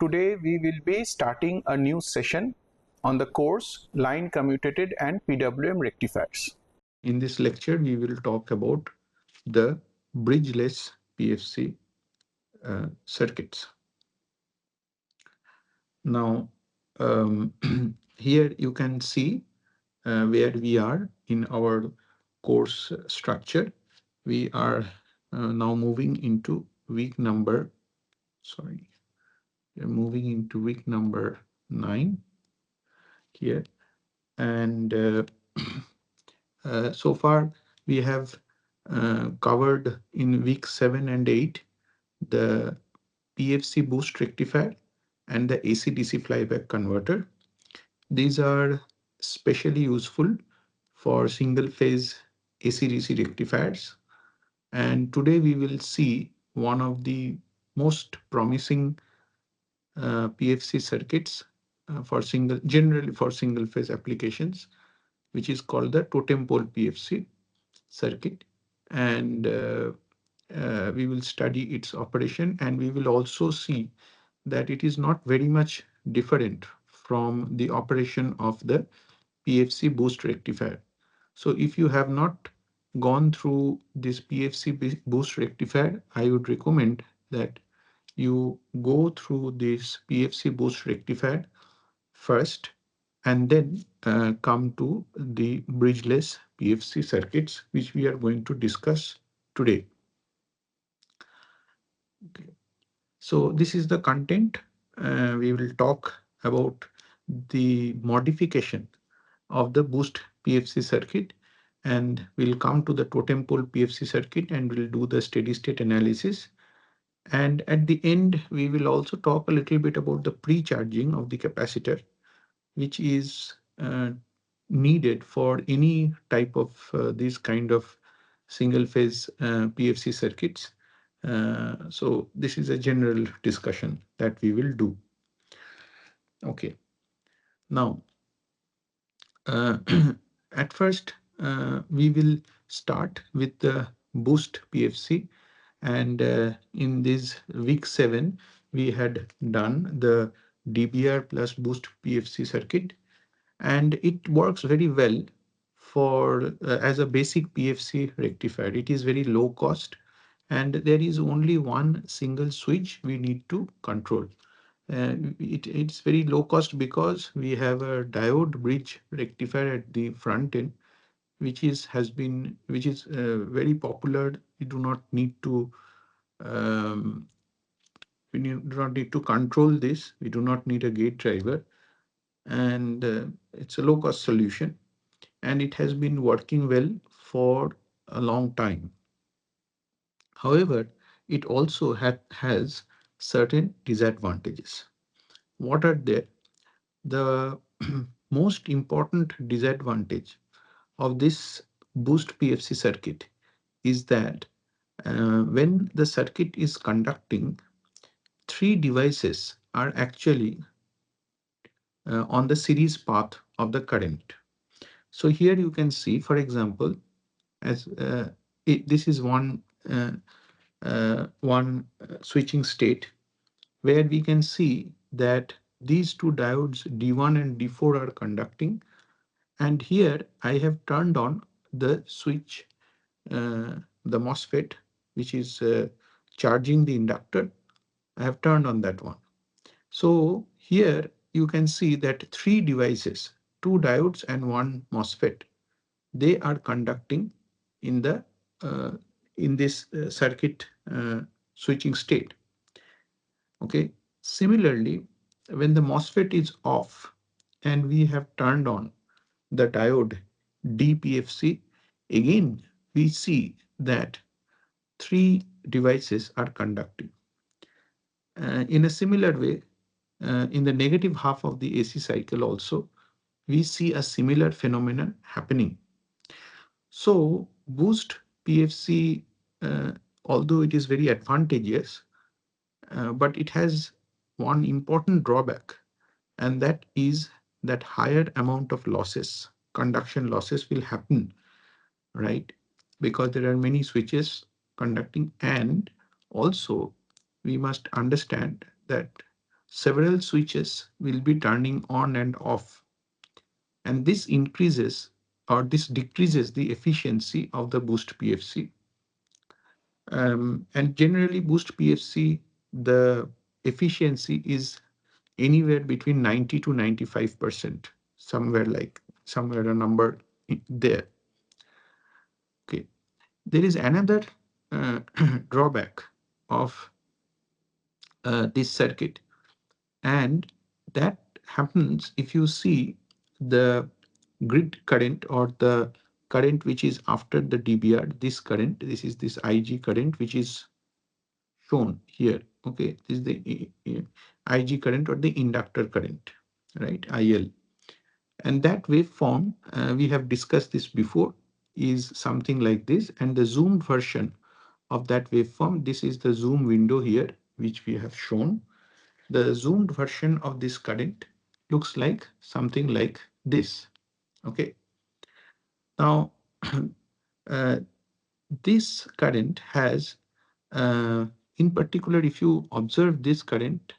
Today we will be starting a new session on the course Line Commutated and PWM Rectifiers. In this lecture, we will talk about the bridgeless PFC circuits. Now, here you can see where we are in our course structure. We are now moving into week number, we are moving into week number 9 here. And so far we have covered in week 7 and 8 the PFC boost rectifier and the AC-DC flyback converter. These are specially useful for single phase AC-DC rectifiers. And today we will see one of the most promising PFC circuits generally for single phase applications, which is called the totem pole PFC circuit. And we will study its operation, and we will also see that it is not very much different from the operation of the PFC boost rectifier. So if you have not gone through this PFC boost rectifier, I would recommend that you go through this PFC boost rectifier first, and then come to the bridgeless PFC circuits, which we are going to discuss today. Okay. So this is the content. We will talk about the modification of the boost PFC circuit, and we'll come to the totem pole PFC circuit and we'll do the steady state analysis. And at the end, we will also talk a little bit about the pre-charging of the capacitor, which is needed for any type of these kind of single phase PFC circuits. So this is a general discussion that we will do. Okay. Now, at first, we will start with the boost PFC. And in this week 7, we had done the DBR plus boost PFC circuit, and it works very well for as a basic PFC rectifier. It is very low cost, and there is only one single switch we need to control. It's very low cost because we have a diode bridge rectifier at the front end, which is very popular. We do not need to do not need to control this. We do not need a gate driver, and it's a low cost solution, and it has been working well for a long time. However, it also has certain disadvantages. What are they? The most important disadvantage of this boost PFC circuit is that when the circuit is conducting, 3 devices are actually on the series path of the current. So here you can see, for example, as this is one switching state where we can see that these 2 diodes D1 and D4 are conducting, and here I have turned on the switch, the MOSFET, which is charging the inductor. I have turned on that one. So here you can see that 3 devices, 2 diodes and 1 MOSFET, they are conducting in the in this circuit switching state. Okay. Similarly, when the MOSFET is off and we have turned on the diode DPFC, again we see that 3 devices are conducting. In a similar way, in the negative half of the AC cycle also, we see a similar phenomenon happening. So boost PFC, although it is very advantageous, but it has one important drawback, and that is that higher amount of losses, conduction losses will happen, right? Because there are many switches conducting, and also we must understand that several switches will be turning on and off, and this increases or this decreases the efficiency of the boost PFC. And generally, boost PFC, the efficiency is anywhere between 90 to 95%, somewhere a number there. Okay, there is another drawback of this circuit, and that happens if you see the grid current or the current which is after the DBR. This current, this is this IG current which is shown here. Okay, this is the IG current or the inductor current, right? IL. And that waveform, we have discussed this before, is something like this. And the zoomed version of that waveform, this is the zoom window here, which we have shown. The zoomed version of this current looks like something like this. Okay. Now, uh, this current has, in particular, if you observe this current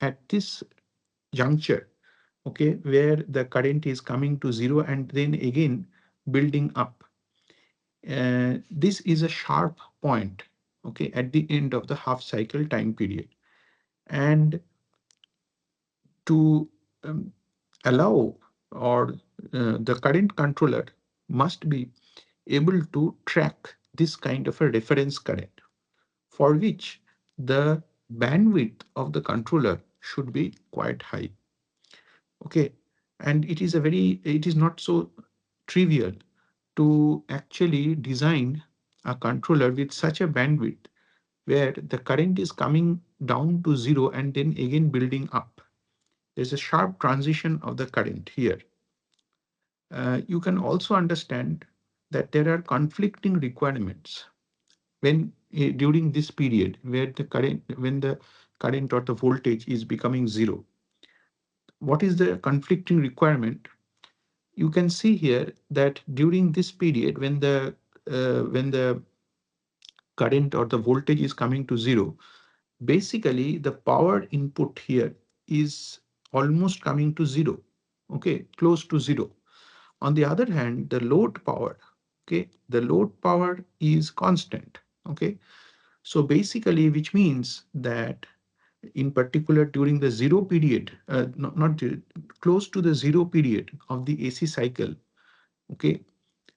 at this juncture, okay, where the current is coming to zero and then again building up. This is a sharp point, okay, at the end of the half cycle time period. And to allow or the current controller must be able to track this kind of a reference current, for which the bandwidth of the controller should be quite high. Okay, and it is not so trivial to actually design a controller with such a bandwidth where the current is coming down to zero and then again building up. There's a sharp transition of the current here. You can also understand that there are conflicting requirements when during this period where when the current or the voltage is becoming zero. What is the conflicting requirement? You can see here that during this period when the current or the voltage is coming to zero, basically the power input here is almost coming to zero, okay, close to zero. On the other hand, the load power, okay, the load power is constant, okay. So basically, which means that in particular during the zero period, not close to the zero period of the AC cycle, okay,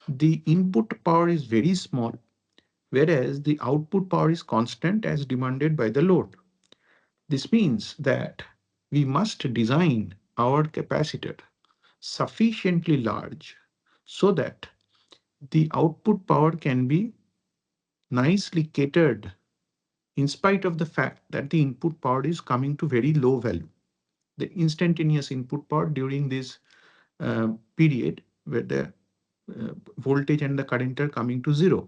the input power is very small, whereas the output power is constant as demanded by the load. This means that we must design our capacitor sufficiently large so that the output power can be nicely catered in spite of the fact that the input power is coming to very low value. The instantaneous input power during this period where the voltage and the current are coming to zero.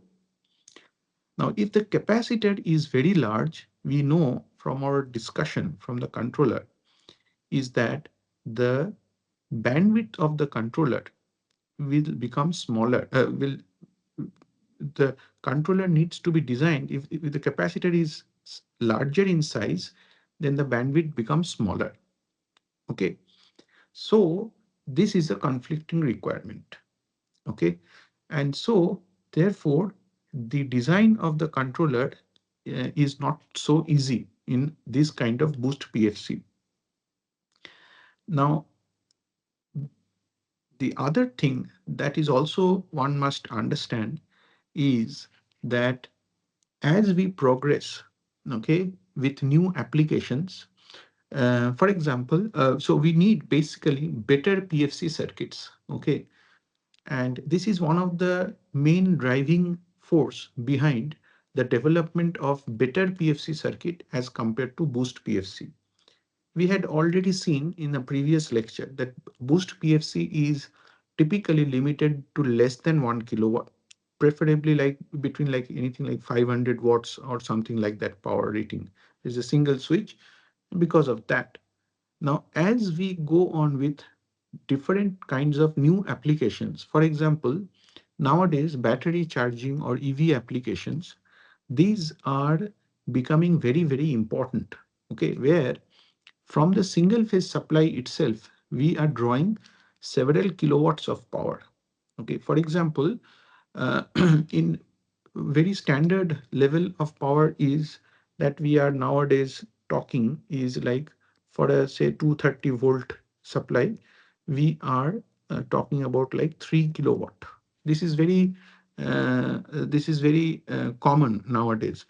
Now, if the capacitor is very large, we know from our discussion from the controller is that the bandwidth of the controller will become smaller, the controller needs to be designed, if the capacitor is larger in size, then the bandwidth becomes smaller. Okay, so this is a conflicting requirement. Okay, and so therefore the design of the controller is not so easy in this kind of boost PFC. Now, the other thing that is also one must understand is that as we progress, okay, with new applications, for example, so we need basically better PFC circuits, okay, and this is one of the main driving force behind the development of better PFC circuit as compared to boost PFC. We had already seen in a previous lecture that boost PFC is typically limited to less than 1 kilowatt, preferably like between like anything like 500 watts or something like that power rating. There's a single switch because of that. Now, as we go on with different kinds of new applications, for example, nowadays battery charging or EV applications, these are becoming very, very important, okay, where From the single phase supply itself, we are drawing several kilowatts of power. Okay, for example, in very standard level of power is that we are nowadays talking is like for a say 230-volt supply, we are talking about like 3 kilowatt. This is very common nowadays.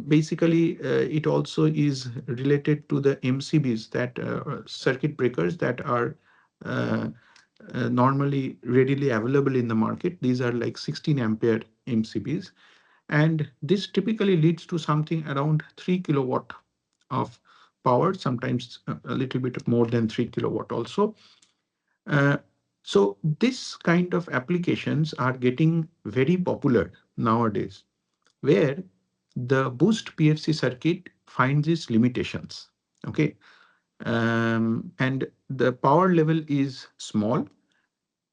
Basically, it also is related to the MCBs, that circuit breakers that are uh, normally readily available in the market. These are like 16 ampere MCBs. And this typically leads to something around 3 kilowatt of power, sometimes a little bit more than 3 kilowatt also. Uh, so this kind of applications are getting very popular nowadays, where the boost PFC circuit finds its limitations. Okay. And the power level is small.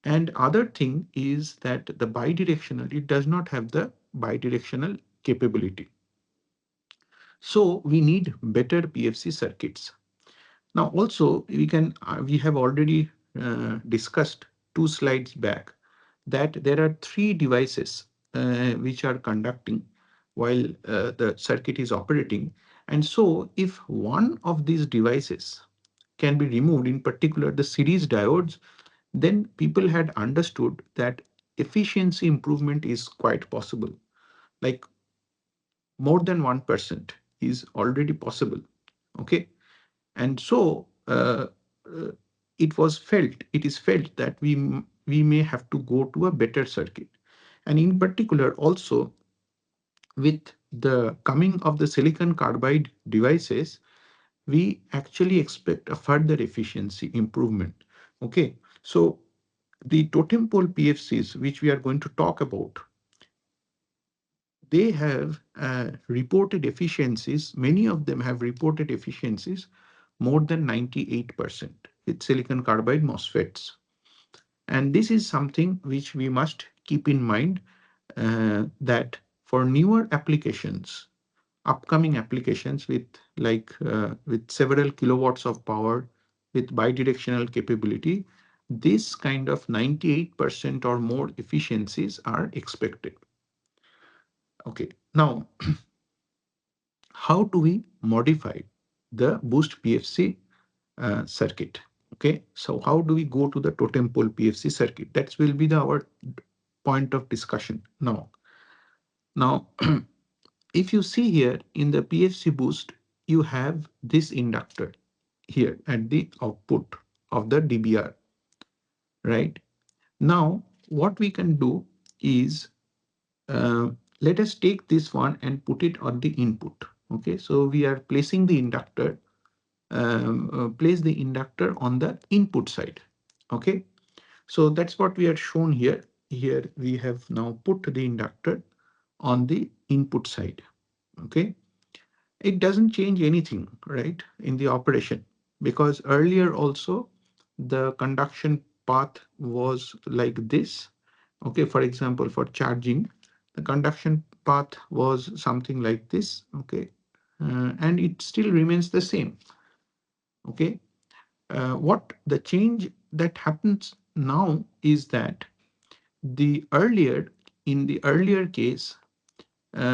And other thing is that the bidirectional, it does not have the bidirectional capability. So we need better PFC circuits. Now also we have already discussed 2 slides back that there are 3 devices which are conducting while the circuit is operating. And so if one of these devices can be removed, in particular the series diodes, then people had understood that efficiency improvement is quite possible. Like more than 1% is already possible. Okay. And so uh, it is felt that we may have to go to a better circuit. And in particular, also with the coming of the silicon carbide devices, we actually expect a further efficiency improvement. Okay, so the totem pole PFCs, which we are going to talk about, they have reported efficiencies. Many of them have reported efficiencies more than 98% with silicon carbide MOSFETs. And this is something which we must keep in mind, that for newer applications, upcoming applications with several kilowatts of power with bidirectional capability, this kind of 98% or more efficiencies are expected. Okay, now how do we modify the boost PFC circuit? Okay, so how do we go to the totem pole PFC circuit? That will be our point of discussion now. Now, if you see here in the PFC boost, you have this inductor here at the output of the DBR, right? Now, what we can do is uh, let us take this one and put it on the input. Okay, so we are placing the inductor, place the inductor on the input side. Okay, so that's what we are shown here. Here we have now put the inductor on the input side. Okay, it doesn't change anything, right, in the operation, because earlier also the conduction path was like this. Okay, for example, for charging, the conduction path was something like this. Okay, and it still remains the same. Okay, what the change that happens now is that the earlier in the earlier case,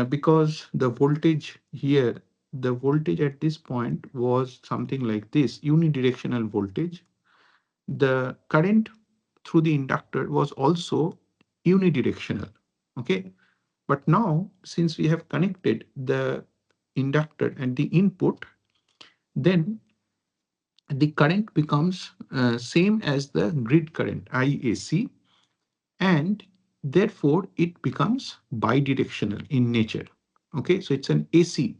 because the voltage here, the voltage at this point was something like this, unidirectional voltage. The current through the inductor was also unidirectional. Okay, but now since we have connected the inductor and the input, then the current becomes same as the grid current, IAC, and therefore it becomes bidirectional in nature. Okay, so it's an AC,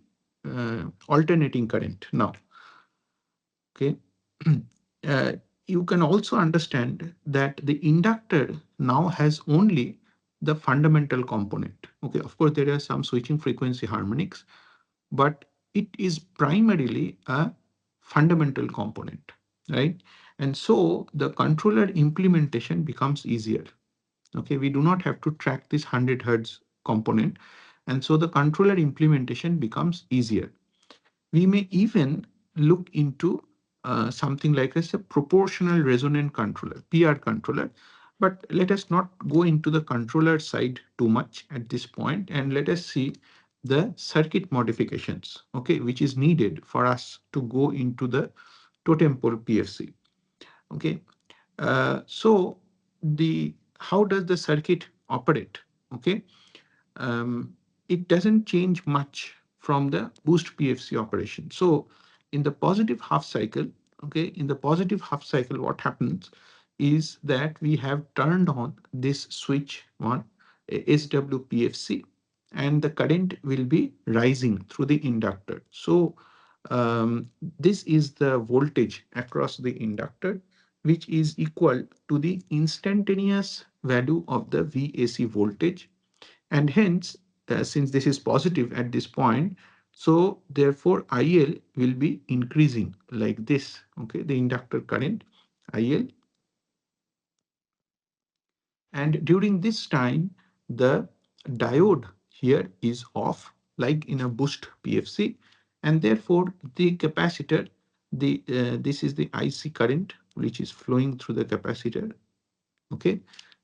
alternating current now. Okay, uh, you can also understand that the inductor now has only the fundamental component. Okay, of course there are some switching frequency harmonics, but it is primarily a fundamental component, right? And so the controller implementation becomes easier. Okay, we do not have to track this 100 hertz component, and so the controller implementation becomes easier. We may even look into something like as a proportional resonant controller, PR controller. But let us not go into the controller side too much at this point, and let us see the circuit modifications, okay, which is needed for us to go into the totem pole PFC. Okay, so the how does the circuit operate? Okay, um, it doesn't change much from the boost PFC operation. So in the positive half cycle, okay, in the positive half cycle, what happens is that we have turned on this switch on SWPFC, and the current will be rising through the inductor. So this is the voltage across the inductor, which is equal to the instantaneous value of the VAC voltage. And hence, since this is positive at this point, so therefore IL will be increasing like this, okay, the inductor current IL. And during this time, the diode here is off, like in a boost PFC, and therefore the capacitor, this is the IC current which is flowing through the capacitor. Okay,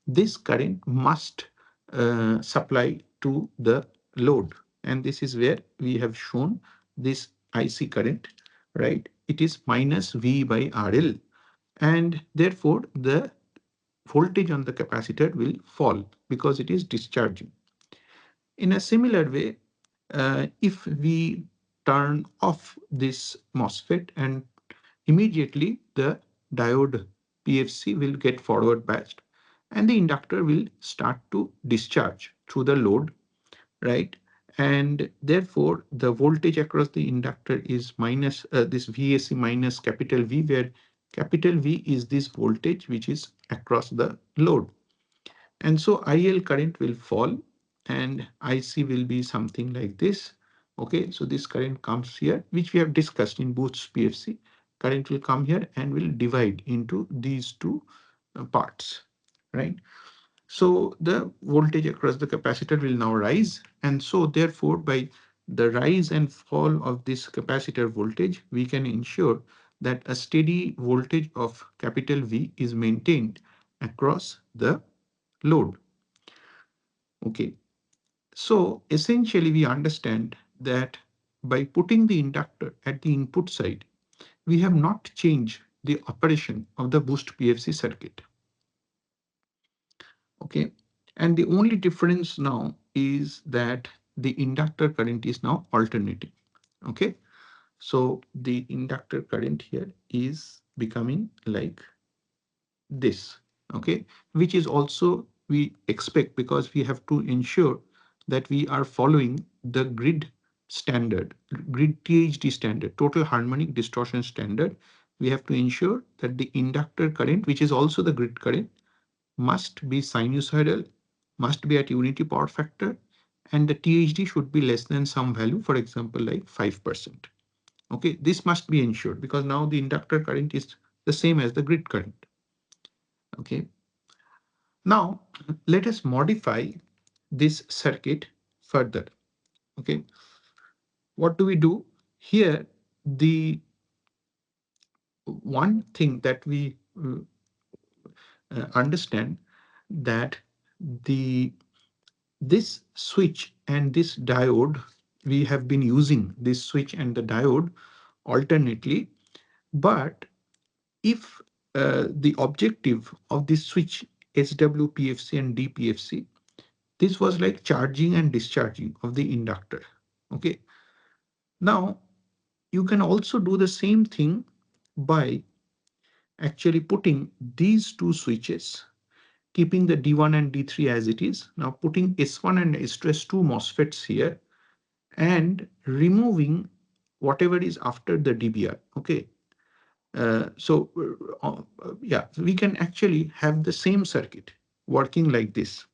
this current must supply to the load, and this is where we have shown this IC current, right? It is minus V by RL, and therefore the voltage on the capacitor will fall because it is discharging. In a similar way, if we turn off this MOSFET, and immediately the diode PFC will get forward biased and the inductor will start to discharge through the load, right? And therefore, the voltage across the inductor is minus this VAC minus capital V, where capital V is this voltage which is across the load. And so IL current will fall and IC will be something like this. Okay, so this current comes here, which we have discussed in boost PFC. Current will come here and will divide into these two parts, right? So the voltage across the capacitor will now rise. And so therefore, by the rise and fall of this capacitor voltage, we can ensure that a steady voltage of capital V is maintained across the load. Okay, so essentially we understand that by putting the inductor at the input side, we have not changed the operation of the boost PFC circuit. Okay, and the only difference now is that the inductor current is now alternating. Okay, so the inductor current here is becoming like this, okay, which is also we expect because we have to ensure that we are following the grid standard, grid THD standard, total harmonic distortion standard. We have to ensure that the inductor current, which is also the grid current, must be sinusoidal, must be at unity power factor, and the THD should be less than some value, for example, like 5%. Okay, this must be ensured because now the inductor current is the same as the grid current. Okay, now let us modify this circuit further. Okay, what do we do here? The one thing that we understand that the this switch and this diode, we have been using this switch and the diode alternately, but if the objective of this switch SWPFC and DPFC, this was like charging and discharging of the inductor. Okay, now you can also do the same thing by actually putting these two switches, keeping the D1 and D3 as it is, now putting S1 and S2 MOSFETs here and removing whatever is after the DBR. Okay, yeah, we can actually have the same circuit working like this.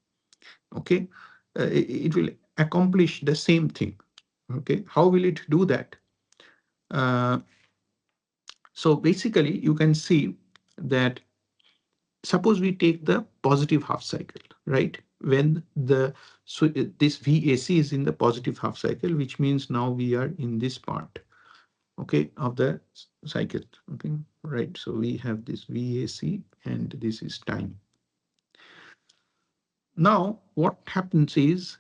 Okay, it will accomplish the same thing. Okay, how will it do that? Uh, so basically, you can see that suppose we take the positive half cycle, right? When this VAC is in the positive half cycle, which means now we are in this part. okay, of the cycle. Okay, right. So we have this VAC and this is time. Now, what happens is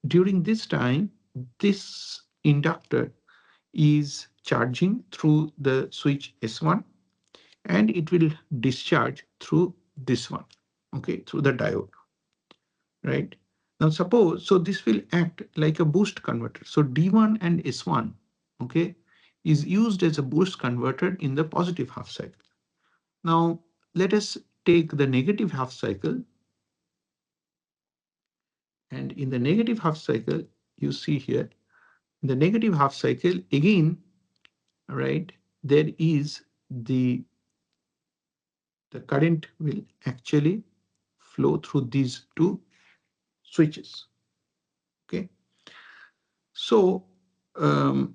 during this time, this inductor is charging through the switch S1 and it will discharge through this one, okay, through the diode, right? Now suppose, so this will act like a boost converter. So D1 and S1, okay, is used as a boost converter in the positive half cycle. Now let us take the negative half cycle, and in the negative half cycle, you see here, in the negative half cycle, again, right, there is the current will actually flow through these two switches. Okay, so D3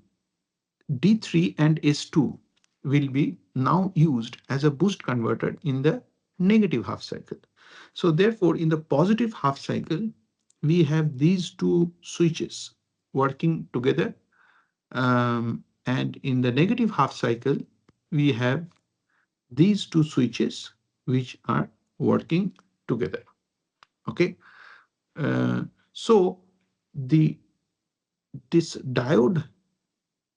and S2 will be now used as a boost converter in the negative half cycle. So therefore, in the positive half cycle, we have these two switches working together. And in the negative half cycle, we have these two switches which are working together. Okay. Uh, so the this diode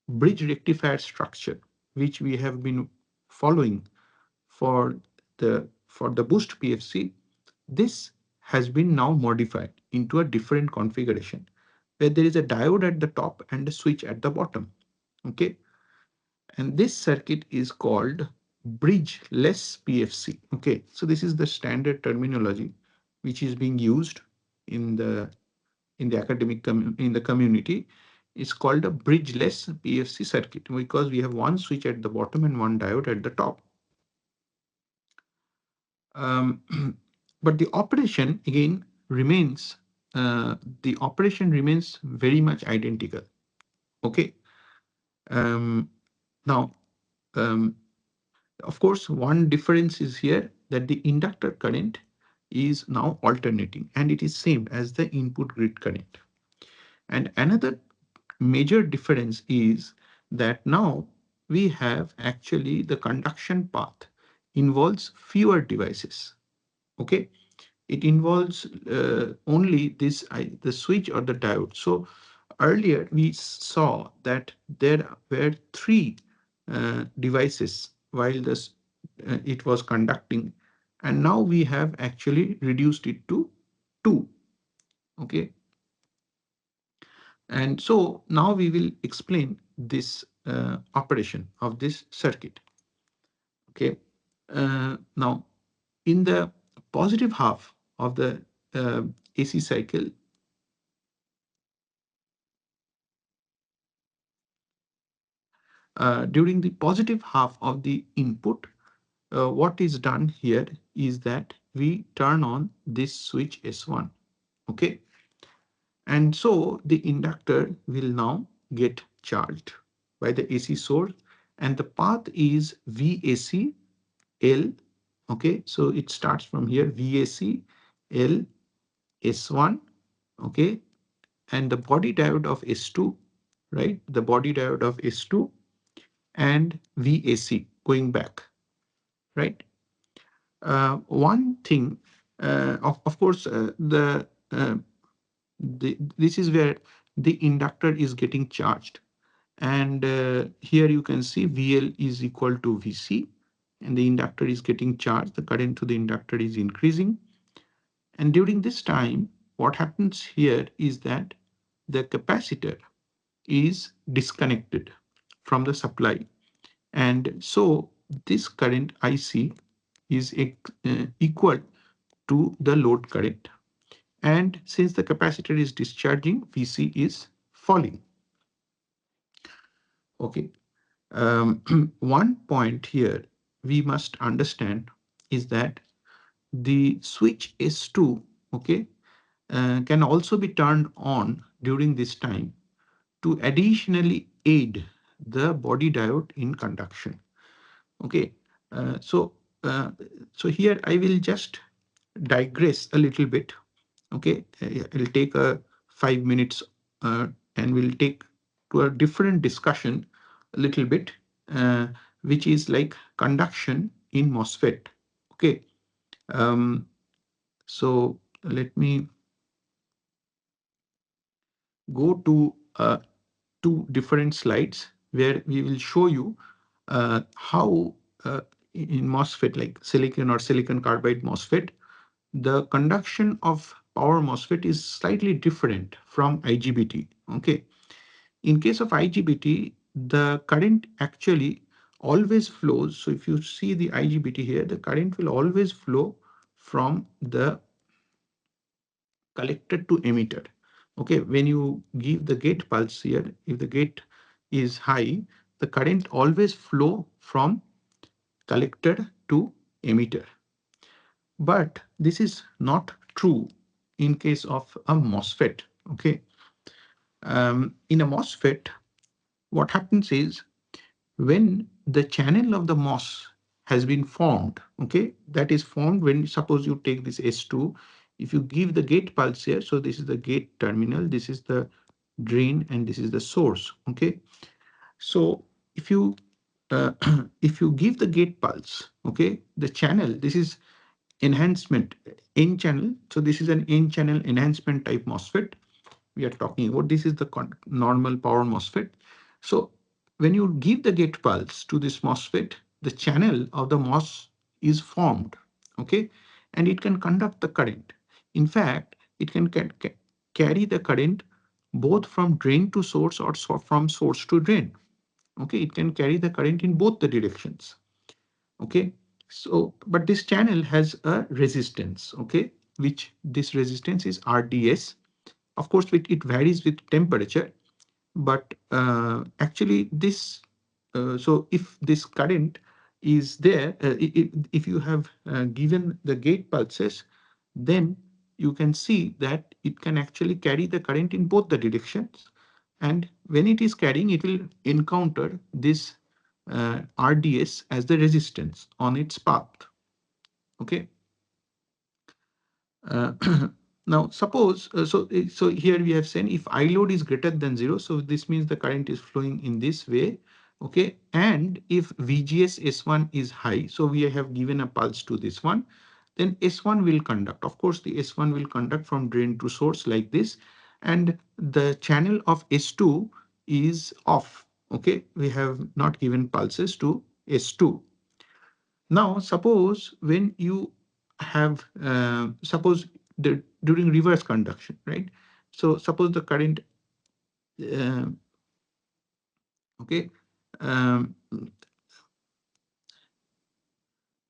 bridge rectifier structure, which we have been following for the boost PFC, this has been now modified into a different configuration where there is a diode at the top and a switch at the bottom. Okay, and this circuit is called bridgeless PFC. Okay, so this is the standard terminology which is being used in the academic in the community. Is called a bridgeless PFC circuit because we have one switch at the bottom and one diode at the top. Um, but the operation again remains the operation remains very much identical. Okay. Now, of course, one difference is here that the inductor current is now alternating and it is same as the input grid current. And another major difference is that now we have actually the conduction path involves fewer devices. Okay, it involves only the switch or the diode. So earlier we saw that there were three devices while this it was conducting, and now we have actually reduced it to two. Okay, and so now we will explain this operation of this circuit. Okay, now in the positive half of the AC cycle, during the positive half of the input, what is done here is that we turn on this switch S1. Okay, and so the inductor will now get charged by the AC source, and the path is VAC L. Okay, so it starts from here, VAC L S1. Okay, and the body diode of S2, right? The body diode of S2 and VAC going back, right? One thing, of course, this is where the inductor is getting charged. And here you can see VL is equal to VC, and the inductor is getting charged. The current to the inductor is increasing. And during this time, what happens here is that the capacitor is disconnected from the supply. And so this current IC is equal to the load current. And since the capacitor is discharging, VC is falling. Okay. One point here we must understand is that the switch S2, okay, can also be turned on during this time to additionally aid the body diode in conduction. Okay, uh, so uh, so here I will just digress a little bit. Okay, I'll take a 5 minutes and we'll take to a different discussion a little bit, which is like conduction in MOSFET. Okay. So let me go to two different slides where we will show you how in MOSFET, like silicon or silicon carbide MOSFET, the conduction of power MOSFET is slightly different from IGBT. Okay. In case of IGBT, the current actually always flows. So if you see the IGBT here, the current will always flow from the collector to emitter. Okay, when you give the gate pulse here, if the gate is high, the current always flow from collector to emitter. But this is not true in case of a MOSFET. Okay, in a MOSFET, what happens is when the channel of the MOS has been formed, okay, that is formed when suppose you take this S2, if you give the gate pulse here, so this is the gate terminal, this is the drain, and this is the source. Okay, so if you if you give the gate pulse, okay, the channel, this is enhancement N channel, so this is an N channel enhancement type MOSFET we are talking about. This is the normal power MOSFET. So when you give the gate pulse to this MOSFET, the channel of the MOS is formed, okay, and it can conduct the current. In fact, it can carry the current both from drain to source or from source to drain. Okay, it can carry the current in both the directions. Okay, so but this channel has a resistance, okay, which this resistance is RDS. Of course, it varies with temperature, but actually this, so if this current is there, if you have given the gate pulses, then you can see that it can actually carry the current in both the directions. And when it is carrying, it will encounter this RDS as the resistance on its path. Okay. Uh, now, suppose, so here we have said if I load is greater than 0, so this means the current is flowing in this way. Okay. And if VGS S1 is high, so we have given a pulse to this one, then S1 will conduct. Of course, the S1 will conduct from drain to source like this. And the channel of S2 is off. Okay. We have not given pulses to S2. Now, suppose when you have, suppose during reverse conduction, right? So suppose the current, uh, okay, um,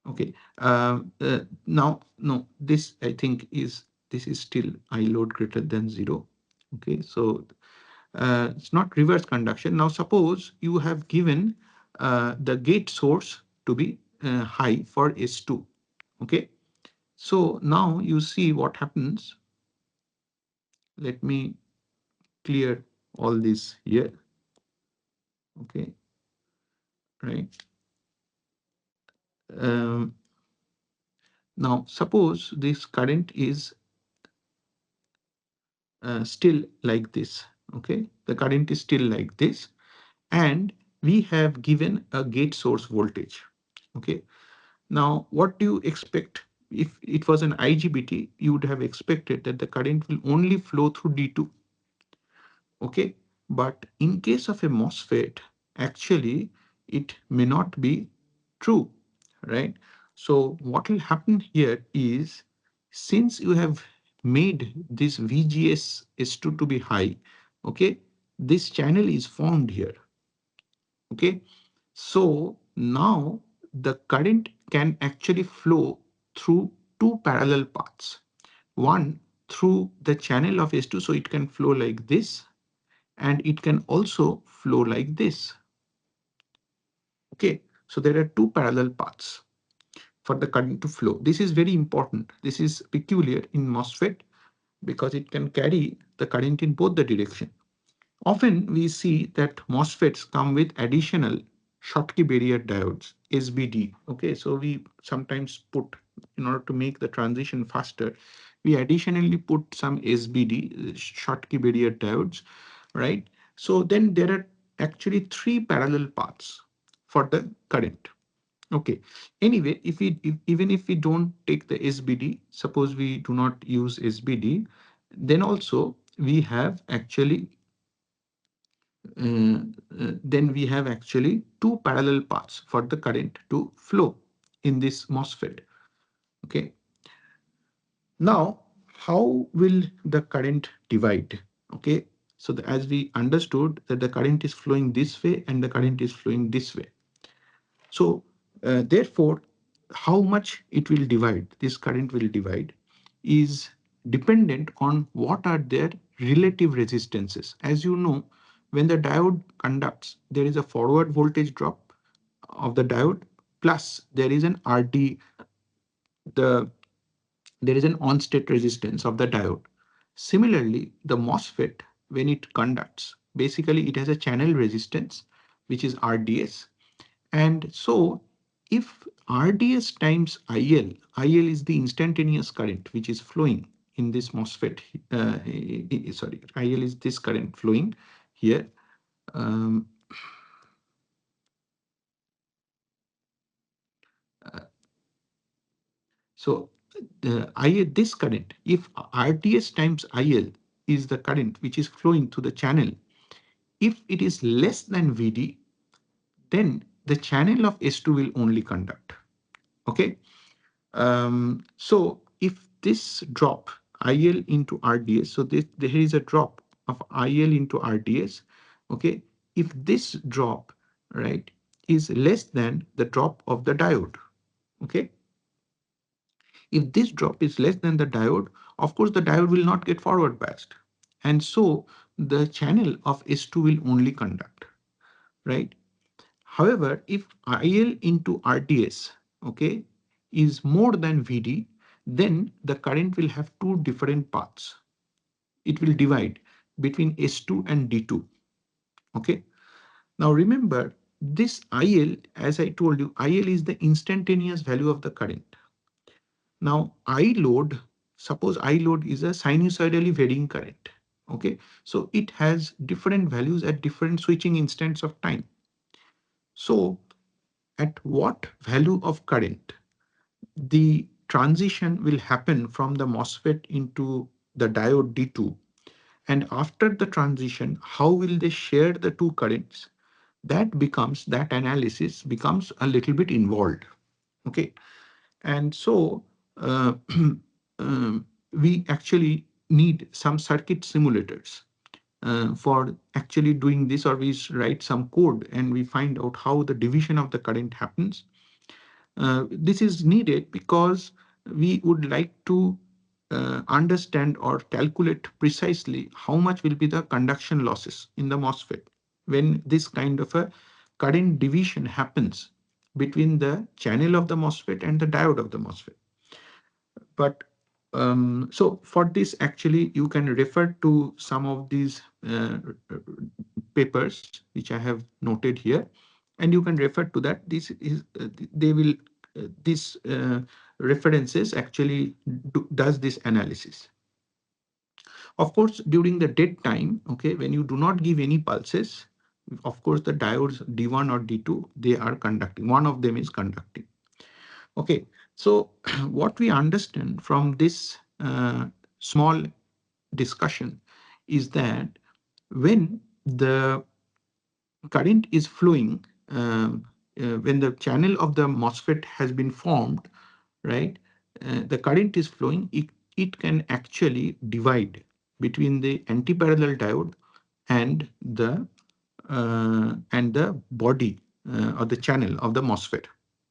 okay. Now, no, this I think this is still I load greater than 0. Okay, so it's not reverse conduction. Now, suppose you have given the gate source to be high for S2. Okay. So now you see what happens. Let me clear all this here. Okay, right. Um, Now suppose this current is still like this. Okay, the current is still like this, and we have given a gate source voltage. Okay, now what do you expect? If it was an IGBT, you would have expected that the current will only flow through D2. Okay, but in case of a MOSFET, actually it may not be true, right? So what will happen here is, since you have made this VGS S2 to be high, okay, this channel is formed here. Okay, so now the current can actually flow through two parallel paths. One through the channel of S2, so it can flow like this, and it can also flow like this. Okay, so there are two parallel paths for the current to flow. This is very important. This is peculiar in MOSFET because it can carry the current in both the direction. Often we see that MOSFETs come with additional Schottky barrier diodes, SBD. Okay, so we sometimes put, in order to make the transition faster, we additionally put some SBD, Schottky barrier diodes, right? So then there are actually three parallel paths for the current. Okay. Anyway, even if we don't take the SBD, suppose we do not use SBD, then also we have actually two parallel paths for the current to flow in this MOSFET. Okay. Now, how will the current divide? Okay. So as we understood that the current is flowing this way and the current is flowing this way. So therefore, how much it will divide, this current will divide, is dependent on what are their relative resistances. As you know, when the diode conducts, there is a forward voltage drop of the diode, plus there is an RD, there is an on-state resistance of the diode. Similarly, the MOSFET, when it conducts, basically it has a channel resistance, which is RDS. And so if RDS times IL is the instantaneous current which is flowing in this MOSFET, sorry, IL is this current flowing here. Um, uh, so this current, if RDS times IL is the current which is flowing through the channel, if it is less than VD, then the channel of S2 will only conduct. Okay. So if this drop IL into RDS, so there is a drop of IL into RDS. Okay. If this drop, right, is less than the drop of the diode. Okay. If this drop is less than the diode, of course, the diode will not get forward biased. And so the channel of S2 will only conduct, right? However, if IL into RDS, okay, is more than VD, then the current will have two different paths. It will divide between S2 and D2. Okay. Now remember, this IL, as I told you, IL is the instantaneous value of the current. Now I load, suppose I load is a sinusoidally varying current. Okay. So it has different values at different switching instants of time. So at what value of current the transition will happen from the MOSFET into the diode D2, and after the transition, how will they share the two currents? That analysis becomes a little bit involved. Okay. And so we actually need some circuit simulators for actually doing this, or we write some code and we find out how the division of the current happens. This is needed because we would like to understand or calculate precisely how much will be the conduction losses in the MOSFET when this kind of a current division happens between the channel of the MOSFET and the diode of the MOSFET. But so for this, actually, you can refer to some of these papers which I have noted here, and you can refer to that. This is they will this references actually does this analysis. Of course, during the dead time, okay, when you do not give any pulses, of course, the diodes D1 or D2, they are conducting. One of them is conducting. Okay, so what we understand from this small discussion is that when the current is flowing, when the channel of the MOSFET has been formed, right, the current is flowing, it can actually divide between the anti-parallel diode and the body or the channel of the MOSFET.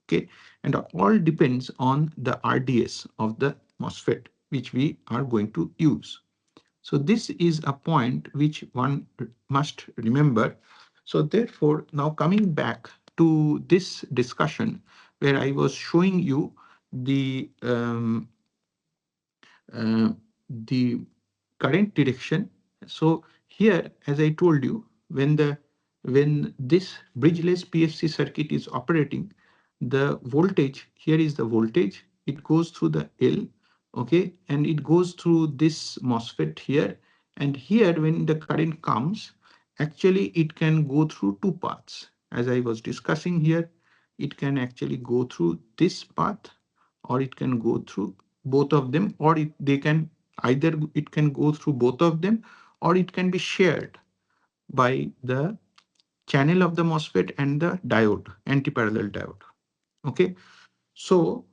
Okay, and all depends on the RDS of the MOSFET which we are going to use. So this is a point which one must remember. So therefore, now coming back to this discussion where I was showing you the uh, the current direction. So here, as I told you, when this bridgeless PFC circuit is operating, the voltage here is the voltage. It goes through the L, okay, and it goes through this MOSFET here. And here, when the current comes, actually it can go through two paths. As I was discussing here, it can actually go through this path, or it can go through both of them, or they can either it can go through both of them, or it can be shared by the channel of the MOSFET and the diode, anti-parallel diode. Okay, so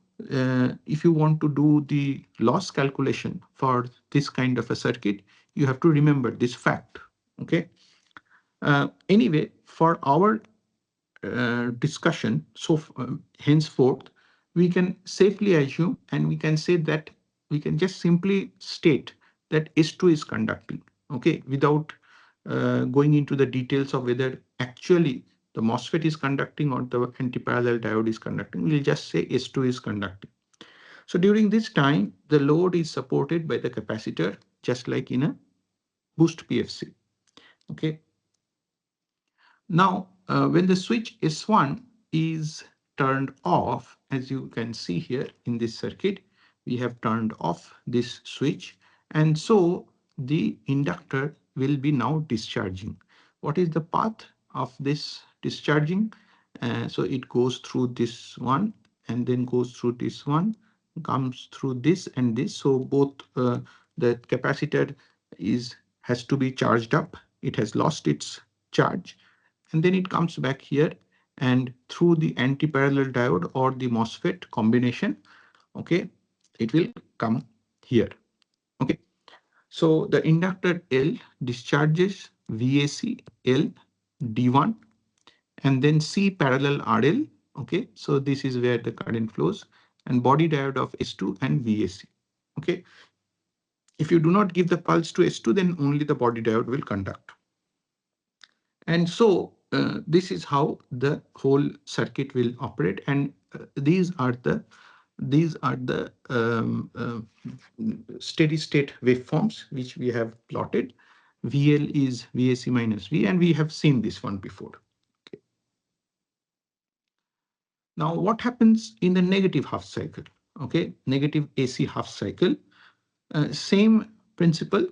if you want to do the loss calculation for this kind of a circuit, you have to remember this fact. Okay. Anyway, for our discussion, so henceforth, we can safely assume, and we can say that we can just simply state that S2 is conducting, okay, without going into the details of whether actually the MOSFET is conducting or the anti-parallel diode is conducting. We'll just say S2 is conducting. So during this time, the load is supported by the capacitor, just like in a boost PFC, okay. Now, when the switch S1 is turned off, as you can see here in this circuit, we have turned off this switch, and so the inductor will be now discharging. What is the path of this discharging? So it goes through this one and then goes through this one, comes through this and this. So both the capacitor has to be charged up. It has lost its charge, and then it comes back here, and through the anti-parallel diode or the MOSFET combination, okay, it will come here. Okay, so the inductor L discharges VAC L D1 and then C parallel RL. Okay, so this is where the current flows, and body diode of S2 and VAC. Okay, if you do not give the pulse to S2, then only the body diode will conduct. And so this is how the whole circuit will operate. And these are the steady state waveforms which we have plotted. VL is VAC minus V, and we have seen this one before. Okay. Now, what happens in the negative half cycle? Okay, negative AC half cycle. Same principle,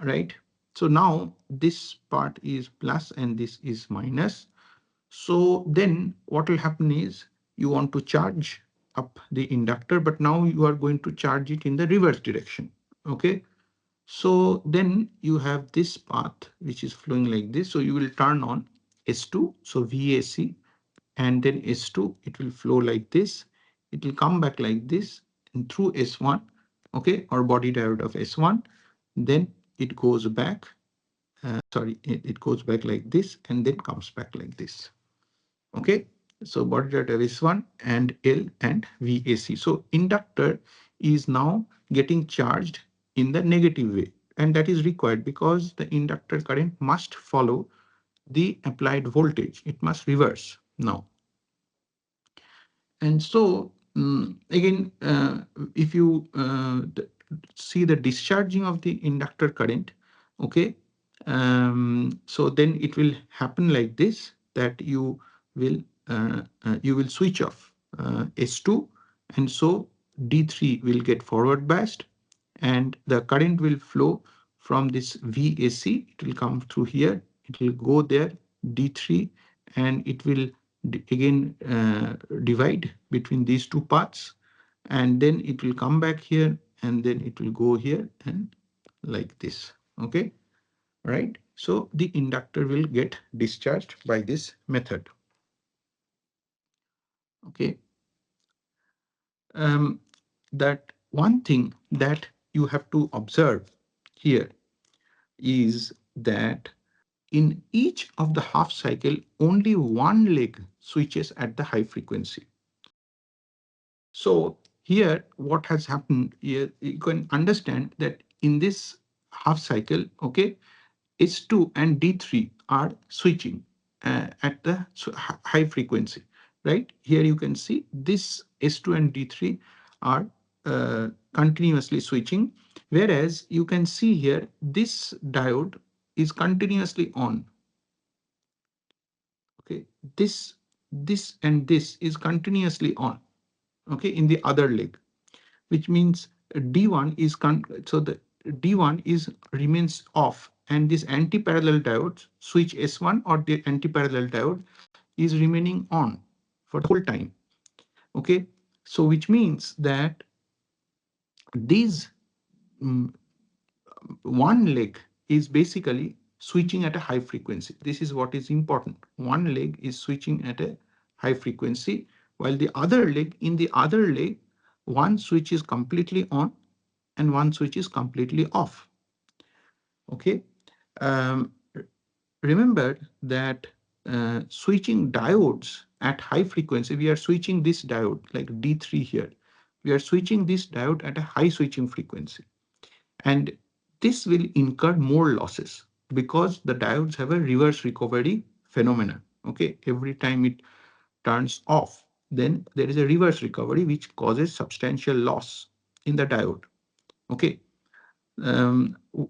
right? So now this part is plus and this is minus. So then what will happen is you want to charge up the inductor, but now you are going to charge it in the reverse direction. Okay. So then you have this path which is flowing like this. So you will turn on S2, so VAC, and then S2, it will flow like this. It will come back like this and through S1, okay, or body diode of S1. Then it goes back, it goes back like this and then comes back like this. Okay, so body diode of S1 and L and VAC. So inductor is now getting charged in the negative way, and that is required because the inductor current must follow the applied voltage. It must reverse now. And so again, if you see the discharging of the inductor current, okay, so then it will happen like this, that you will switch off S2, and so D3 will get forward biased, and the current will flow from this VAC. It will come through here. It will go there, D3, and it will again divide between these two paths, and then it will come back here, and then it will go here and like this. Okay, right? So the inductor will get discharged by this method. Okay. That one thing that you have to observe here is that in each of the half cycle, only one leg switches at the high frequency. So here, what has happened here, you can understand that in this half cycle, okay, S2 and D3 are switching at the high frequency, right? Here you can see this S2 and D3 are continuously switching, whereas you can see here this diode is continuously on. Okay, this and this is continuously on, okay, in the other leg, which means D1 is so the D1 is remains off and this anti-parallel diode, switch S1 or the anti-parallel diode, is remaining on for the whole time. Okay, so which means that these one leg is basically switching at a high frequency. This is what is important. One leg is switching at a high frequency, while the other leg, in the other leg, one switch is completely on and one switch is completely off. Okay. Um, Remember that switching diodes at high frequency, we are switching this diode like D3 here. We are switching this diode at a high switching frequency. And this will incur more losses because the diodes have a reverse recovery phenomenon. Okay, every time it turns off, then there is a reverse recovery which causes substantial loss in the diode. Okay,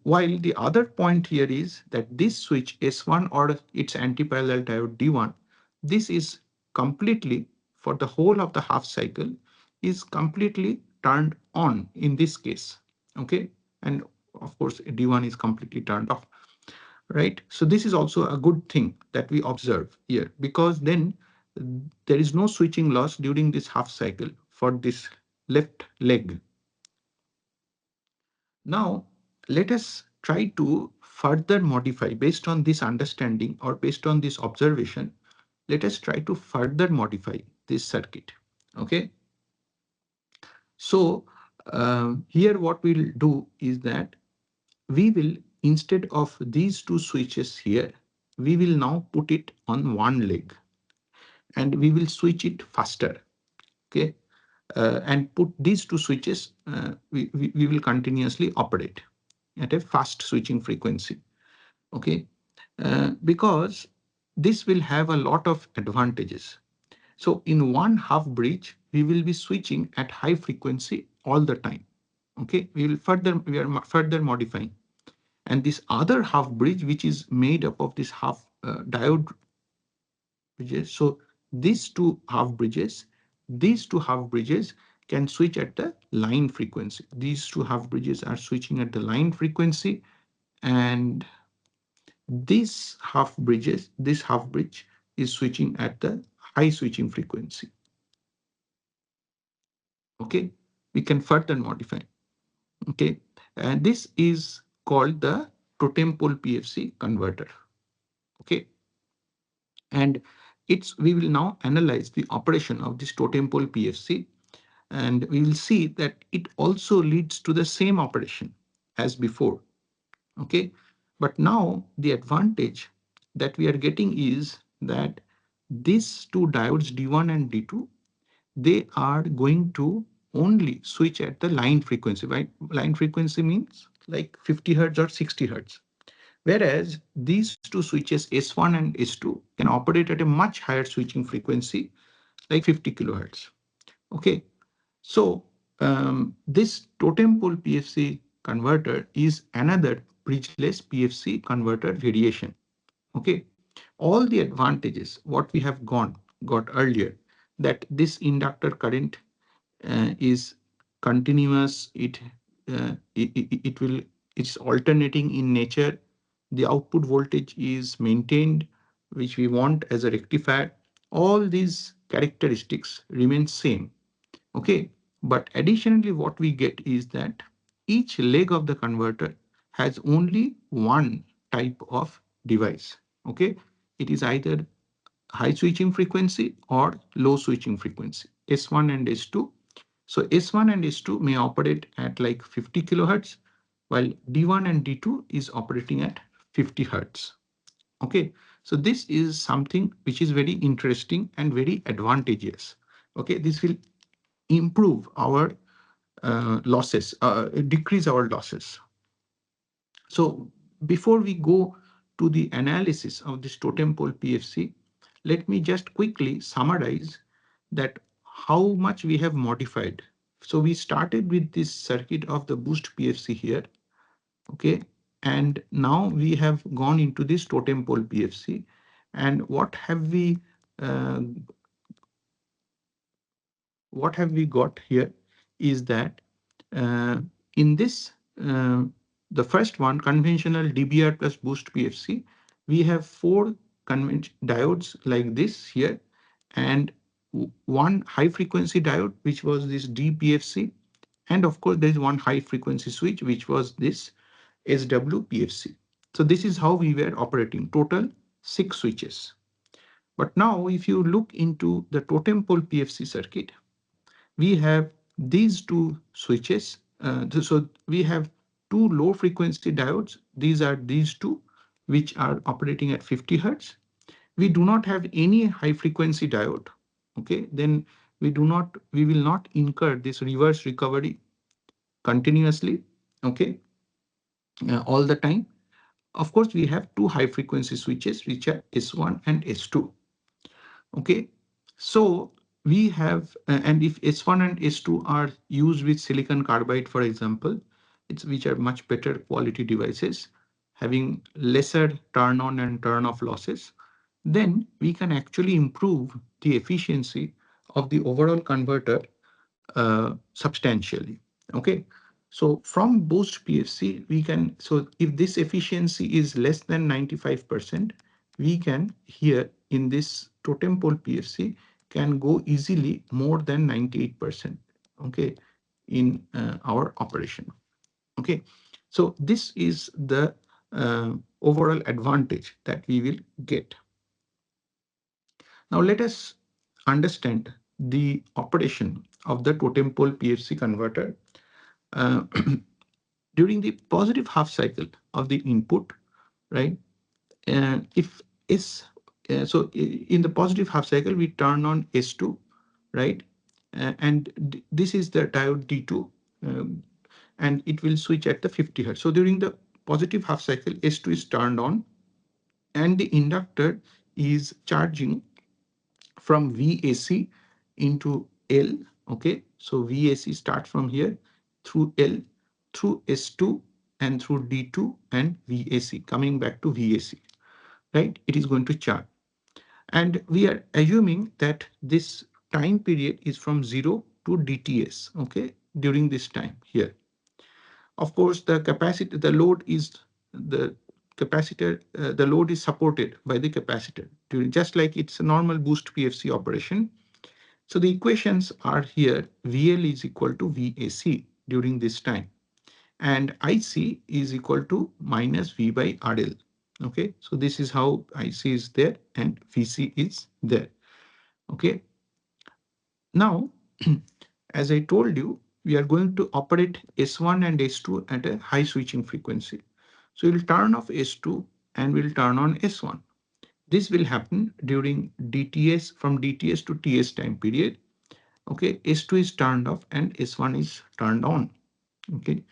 while the other point here is that this switch S1 or its anti-parallel diode D1, this is completely, for the whole of the half cycle, is completely turned on in this case. Okay, and of course D1 is completely turned off, right? So this is also a good thing that we observe here, because then there is no switching loss during this half cycle for this left leg. Now, let us try to further modify based on this understanding or based on this observation. Let us try to further modify this circuit. Okay. So here what we'll do is that we will, instead of these two switches here, we will now put it on one leg and we will switch it faster. Okay. And put these two switches, we will continuously operate at a fast switching frequency. Okay, because this will have a lot of advantages. So in one half bridge, we will be switching at high frequency all the time. Okay, we are further modifying. And this other half bridge, which is made up of this half diode bridges. So these two half bridges can switch at the line frequency. These two half bridges are switching at the line frequency, and this half bridge is switching at the high switching frequency. Okay, we can further modify. Okay, and this is called the totem pole PFC converter. Okay, and we will now analyze the operation of this totem pole PFC, and we will see that it also leads to the same operation as before. Okay, but now the advantage that we are getting is that these two diodes D1 and D2, they are going to only switch at the line frequency, right? Line frequency means like 50 hertz or 60 hertz. Whereas these two switches S1 and S2 can operate at a much higher switching frequency, like 50 kilohertz. Okay, so this totem pole PFC converter is another bridgeless PFC converter variation. Okay, all the advantages what we have got earlier, that this inductor current is continuous, it will, it's alternating in nature, the output voltage is maintained, which we want as a rectifier. All these characteristics remain same. Okay, but additionally what we get is that each leg of the converter has only one type of device. Okay, it is either high switching frequency or low switching frequency, S1 and S2. So S1 and S2 may operate at like 50 kilohertz, while D1 and D2 is operating at 50 hertz. Okay, so this is something which is very interesting and very advantageous. Okay, this will improve our losses, decrease our losses. So before we go to the analysis of this totem pole PFC, let me just quickly summarize that how much we have modified. So we started with this circuit of the boost PFC here. Okay, and now we have gone into this totem pole PFC. And uh, what have we got here is that uh, in this uh, the first one, conventional DBR plus boost PFC, we have four diodes like this here, and one high frequency diode, which was this DPFC. And of course, there is one high frequency switch, which was this SWPFC. So this is how we were operating, total 6 switches. But now if you look into the totem pole PFC circuit, we have these two switches. So we have two low frequency diodes. These are these two, which are operating at 50 Hertz. We do not have any high frequency diode. Okay, then we will not incur this reverse recovery continuously. Okay, all the time. Of course, we have two high frequency switches, which are S1 and S2. Okay, so we have, and if S1 and S2 are used with silicon carbide, for example, which are much better quality devices, having lesser turn on and turn off losses, then we can actually improve the efficiency of the overall converter substantially. Okay, so from boost PFC, we can, so if this efficiency is less than 95%, we can here in this totem pole PFC can go easily more than 98%. Okay, in our operation. Okay, so this is the overall advantage that we will get. Now let us understand the operation of the totem pole PFC converter. Uh, during the positive half cycle of the input, right? If S, so in the positive half cycle, we turn on S2, right? And this is the diode D2, and it will switch at the 50 Hertz. So during the positive half cycle, S2 is turned on, and the inductor is charging from VAC into L. Okay, so VAC starts from here through L, through S2, and through D2 and VAC, coming back to VAC, right? It is going to charge. And we are assuming that this time period is from 0 to DTS, okay, during this time here. Of course, the capacity, the load is the capacitor, the load is supported by the capacitor, during, just like it's a normal boost PFC operation. So the equations are here. VL is equal to VAC during this time, and IC is equal to minus V by RL. Okay, so this is how IC is there and VC is there. Okay, now as I told you, we are going to operate S1 and S2 at a high switching frequency. So we'll turn off S2 and we'll turn on S1. This will happen during DTS, from DTS to TS time period. Okay, S2 is turned off and S1 is turned on. Okay,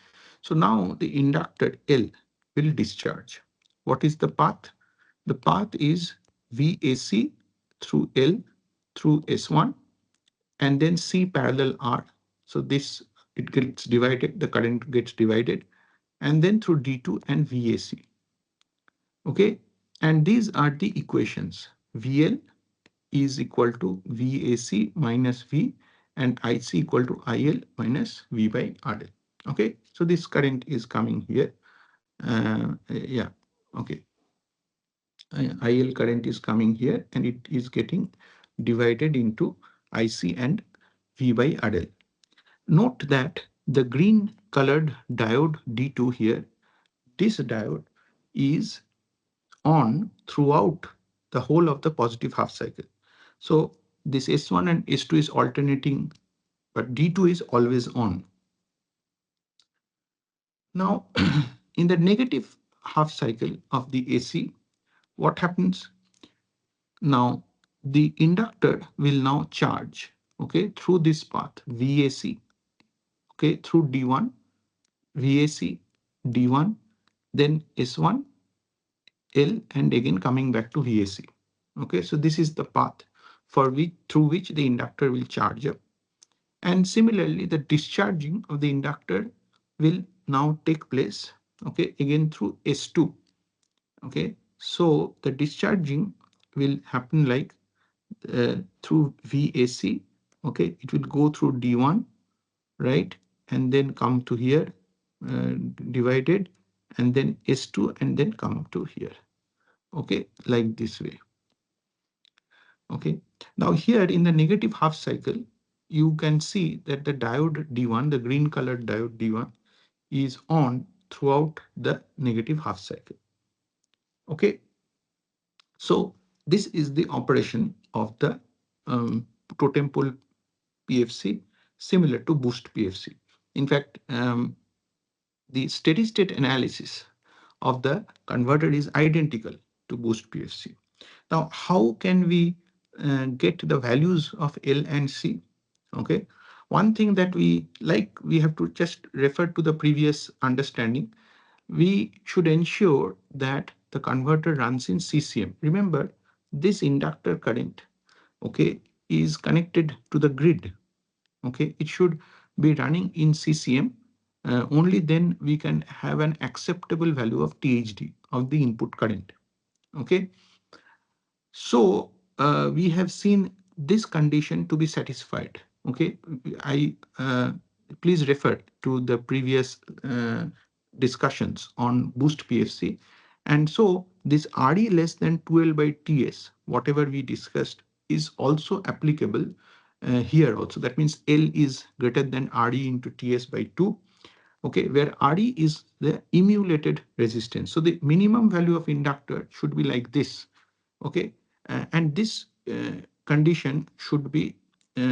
so now the inductor L will discharge. What is the path? The path is VAC through L through S1 and then C parallel R. So this, it gets divided, the current gets divided, and then through D2 and VAC. Okay, and these are the equations. VL is equal to VAC minus V, and IC equal to IL minus V by RL. Okay, so this current is coming here. Yeah, okay. IL current is coming here and it is getting divided into IC and V by RL. Note that the green colored diode D2 here, this diode is on throughout the whole of the positive half cycle. So this S1 and S2 is alternating, but D2 is always on. Now, in the negative half cycle of the AC, what happens? Now, the inductor will now charge, okay, through this path, VAC, okay, through D1, VAC, D1, then S1, L, and again coming back to VAC. Okay, so this is the path for which, through which the inductor will charge up. And similarly, the discharging of the inductor will now take place, okay, again through S2. Okay, so the discharging will happen like through VAC. Okay, it will go through D1, right, and then come to here, divided, and then S2 and then come to here. Okay, like this way. Okay, now here in the negative half cycle, you can see that the diode D1, the green colored diode D1, is on throughout the negative half cycle. Okay, so this is the operation of the totem pole PFC, similar to boost PFC. In fact, the steady state analysis of the converter is identical to boost PFC. Now, how can we get the values of L and C? Okay, one thing that we have to just refer to the previous understanding. We should ensure that the converter runs in CCM. Remember, this inductor current, okay, is connected to the grid. Okay, it should be running in CCM. Only then we can have an acceptable value of THD, of the input current. Okay, so we have seen this condition to be satisfied. Okay, I please refer to the previous discussions on boost PFC. And so this RE less than 12 by TS, whatever we discussed, is also applicable here also. That means L is greater than RE into TS by 2. Okay, where RE is the emulated resistance. So the minimum value of inductor should be like this. Okay, and this condition should be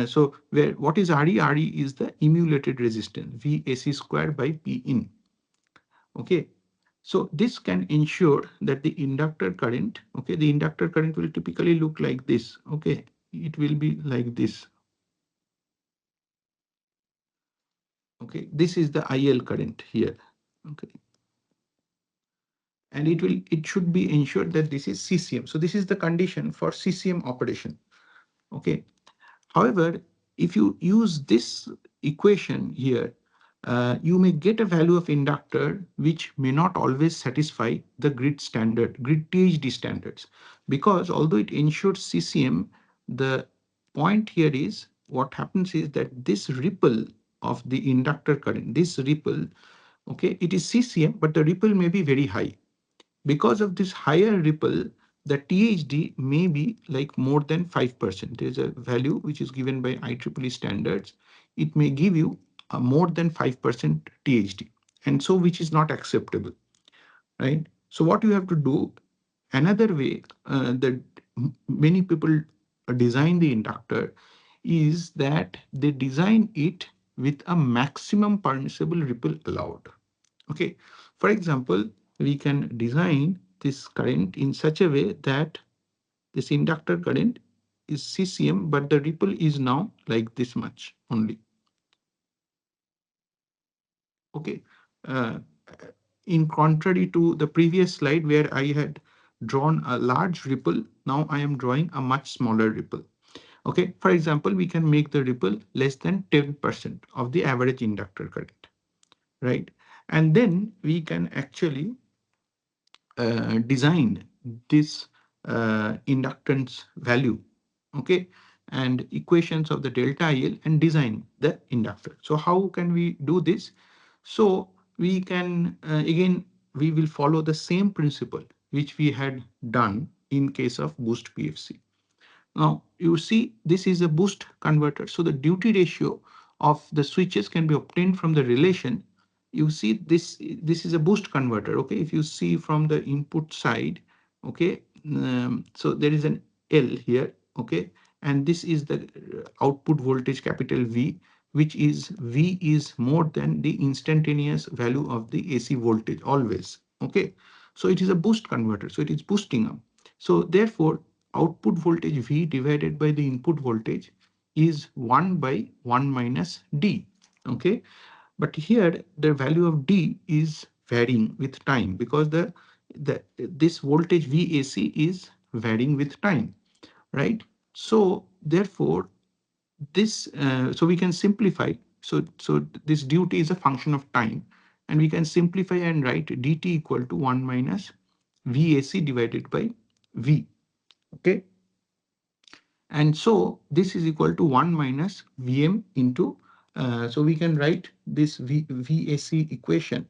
so where what is RE? RE is the emulated resistance, VAC square by P in. Okay, so this can ensure that the inductor current, okay, the inductor current will typically look like this. Okay, it will be like this. Okay, this is the IL current here. Okay, and it should be ensured that this is CCM. So this is the condition for CCM operation. Okay, however, if you use this equation here, you may get a value of inductor which may not always satisfy the grid standard, grid THD standards, because although it ensures CCM, the point here is what happens is that this ripple of the inductor current, this ripple, okay, it is CCM, but the ripple may be very high. Because of this higher ripple, the THD may be like more than 5%. There's a value which is given by IEEE standards. It may give you a more than 5% THD, and so which is not acceptable, right? So what you have to do, another way that many people design the inductor is that they design it with a maximum permissible ripple allowed. Okay, for example, we can design this current in such a way that this inductor current is CCM, but the ripple is now like this much only. Okay, uh, in contrary to the previous slide where I had drawn a large ripple, now I am drawing a much smaller ripple. Okay, for example, we can make the ripple less than 10% of the average inductor current, right? And then we can actually design this inductance value, okay, and equations of the delta IL and design the inductor. So how can we do this? So we can, again, we will follow the same principle which we had done in case of boost PFC. Now you see this is a boost converter. So the duty ratio of the switches can be obtained from the relation. You see this is a boost converter. Okay, if you see from the input side, okay, so there is an L here. Okay, and this is the output voltage capital V, which is V is more than the instantaneous value of the AC voltage always. Okay, so it is a boost converter, so it is boosting up. So therefore output voltage V divided by the input voltage is 1 by 1 minus D. Okay, but here the value of D is varying with time because this voltage VAC is varying with time, right? So therefore this so we can simplify. So this duty is a function of time, and we can simplify and write dt equal to 1 minus VAC divided by V. Okay, and so this is equal to 1 minus Vm into, so we can write this VAC equation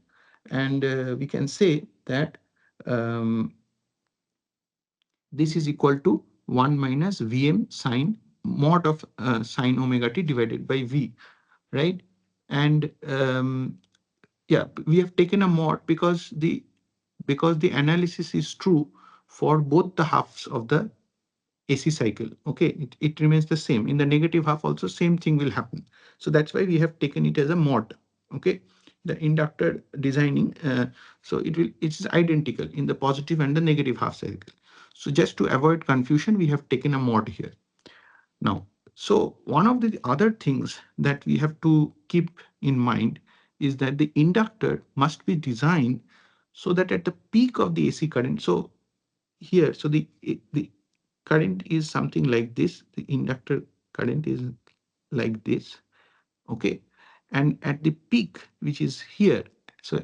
And we can say that um, this is equal to 1 minus Vm sine mod of sine omega t divided by V, right? And yeah, we have taken a mod because the analysis is true for both the halves of the AC cycle. Okay, it remains the same. In the negative half also same thing will happen. So that's why we have taken it as a mod. Okay, the inductor designing, so it's identical in the positive and the negative half cycle. So just to avoid confusion, we have taken a mod here. Now, so one of the other things that we have to keep in mind is that the inductor must be designed so that at the peak of the AC current, so here, so the current is something like this. The inductor current is like this. Okay. And at the peak, which is here, so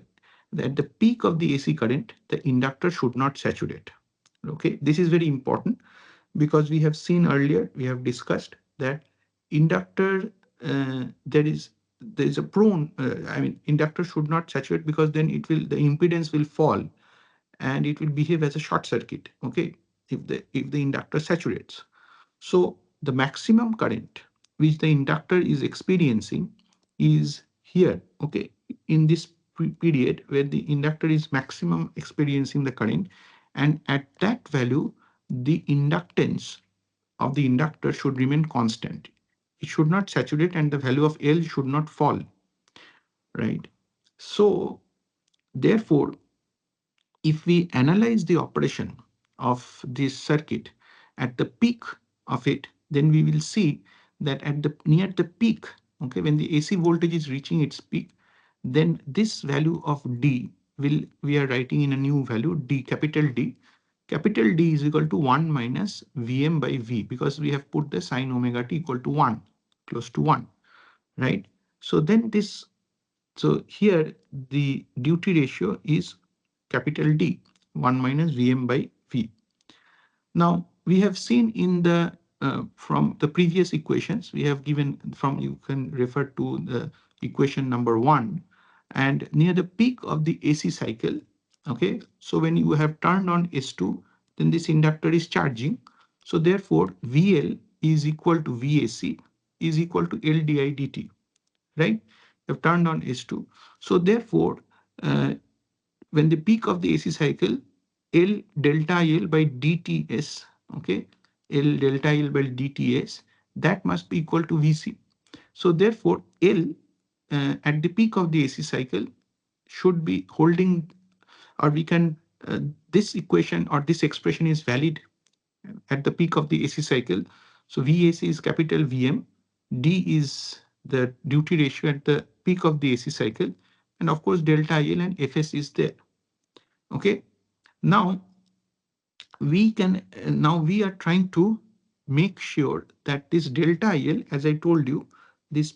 at the peak of the AC current, the inductor should not saturate. Okay. This is very important because we have seen earlier, we have discussed that inductor, there is a prone, I mean, inductor should not saturate because then the impedance will fall and it will behave as a short circuit. Okay. If the inductor saturates. So the maximum current which the inductor is experiencing is here, okay, in this period where the inductor is maximum experiencing the current, and at that value, the inductance of the inductor should remain constant. It should not saturate and the value of L should not fall, right? So therefore, if we analyze the operation of this circuit at the peak of it, then we will see that at the near the peak, okay, when the AC voltage is reaching its peak, then this value of D we are writing in a new value, D, capital D. Capital D is equal to 1 minus Vm by V because we have put the sine omega t equal to 1, close to 1, right? So then so here the duty ratio is capital D, 1 minus Vm by V. Now we have seen in the from the previous equations, we have given from, you can refer to the equation number 1, and near the peak of the AC cycle, okay, so when you have turned on S2, then this inductor is charging. So therefore, VL is equal to VAC is equal to L di dt, right? You have turned on S2. So therefore, uh, when the peak of the AC cycle, L delta L by dTs, okay, L delta L by dTs, that must be equal to Vc. So therefore, L at the peak of the AC cycle should be holding, or we can, this equation or this expression is valid at the peak of the AC cycle. So VAC is capital Vm, D is the duty ratio at the peak of the AC cycle, and of course delta L and Fs is there. Okay. Now we are trying to make sure that this delta L, as I told you, this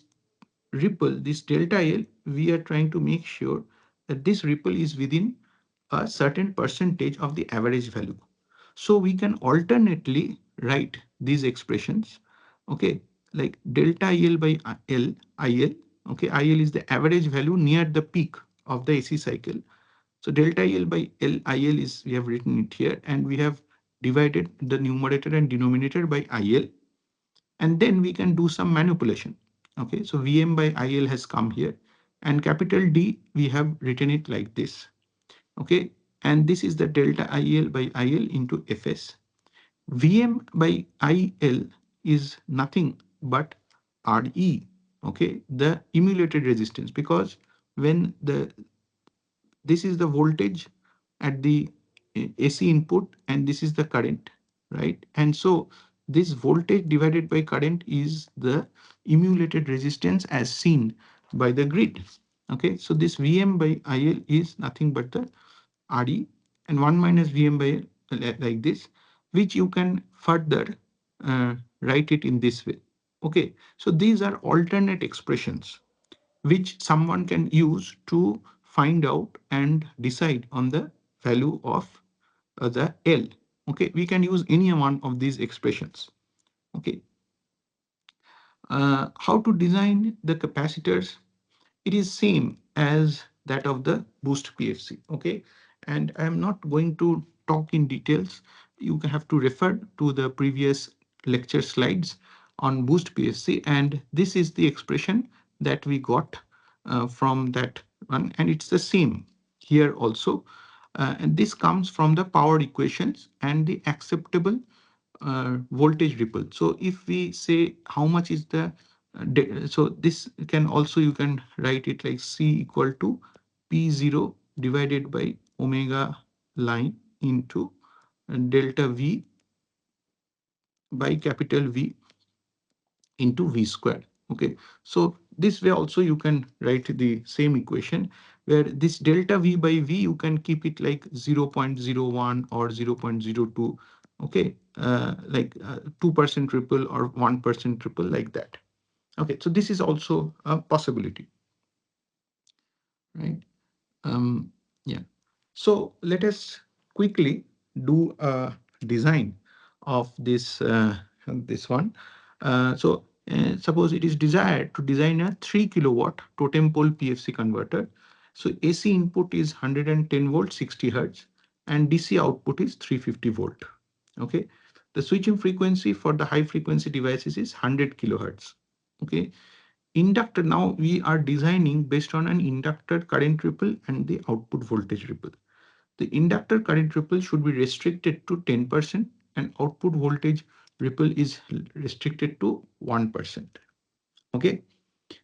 ripple, this delta L, we are trying to make sure that this ripple is within a certain percentage of the average value. So we can alternately write these expressions, okay, like delta L by L, IL, okay, IL is the average value near the peak of the AC cycle. So delta L by L, IL is, we have written it here, and we have divided the numerator and denominator by IL, and then we can do some manipulation. Okay, so Vm by IL has come here, and capital D, we have written it like this. Okay, and this is the delta IL by IL into Fs. Vm by IL is nothing but Re, okay, the emulated resistance, because when this is the voltage at the AC input and this is the current, right? And so this voltage divided by current is the emulated resistance as seen by the grid. Okay, so this Vm by IL is nothing but the Re, and 1 minus Vm by L like this, which you can further write it in this way. Okay, so these are alternate expressions which someone can use to find out and decide on the value of the L. Okay, we can use any one of these expressions. Okay, how to design the capacitors? It is same as that of the boost PFC. Okay, and I am not going to talk in details. You have to refer to the previous lecture slides on boost PFC, and this is the expression that we got from that one, and it's the same here also. And this comes from the power equations and the acceptable voltage ripple. So if we say how much is the so this can also, you can write it like C equal to P0 divided by omega line into delta V by capital V into V square. Okay, so this way also you can write the same equation, where this delta V by V, you can keep it like 0.01 or 0.02. Okay, like 2% ripple or 1% ripple, like that. Okay, so this is also a possibility, right? Yeah. So let us quickly do a design of this one. Suppose it is desired to design a 3 kilowatt totem pole PFC converter. So AC input is 110 volt, 60 hertz, and DC output is 350 volt. Okay. The switching frequency for the high frequency devices is 100 kilohertz. Okay. Inductor, now we are designing based on an inductor current ripple and the output voltage ripple. The inductor current ripple should be restricted to 10% and output voltage ripple is restricted to 1%. Okay.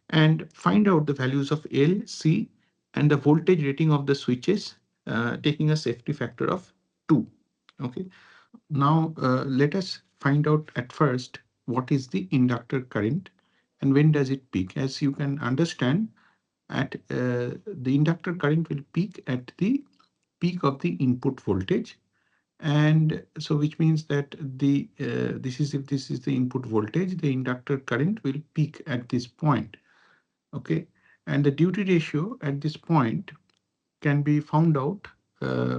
And find out the values of L, C, and the voltage rating of the switches, taking a safety factor of 2. Okay. Now let us find out at first what is the inductor current and when does it peak. As you can understand, at the inductor current will peak at the peak of the input voltage, and so which means that the this is, if this is the input voltage, the inductor current will peak at this point. Okay, and the duty ratio at this point can be found out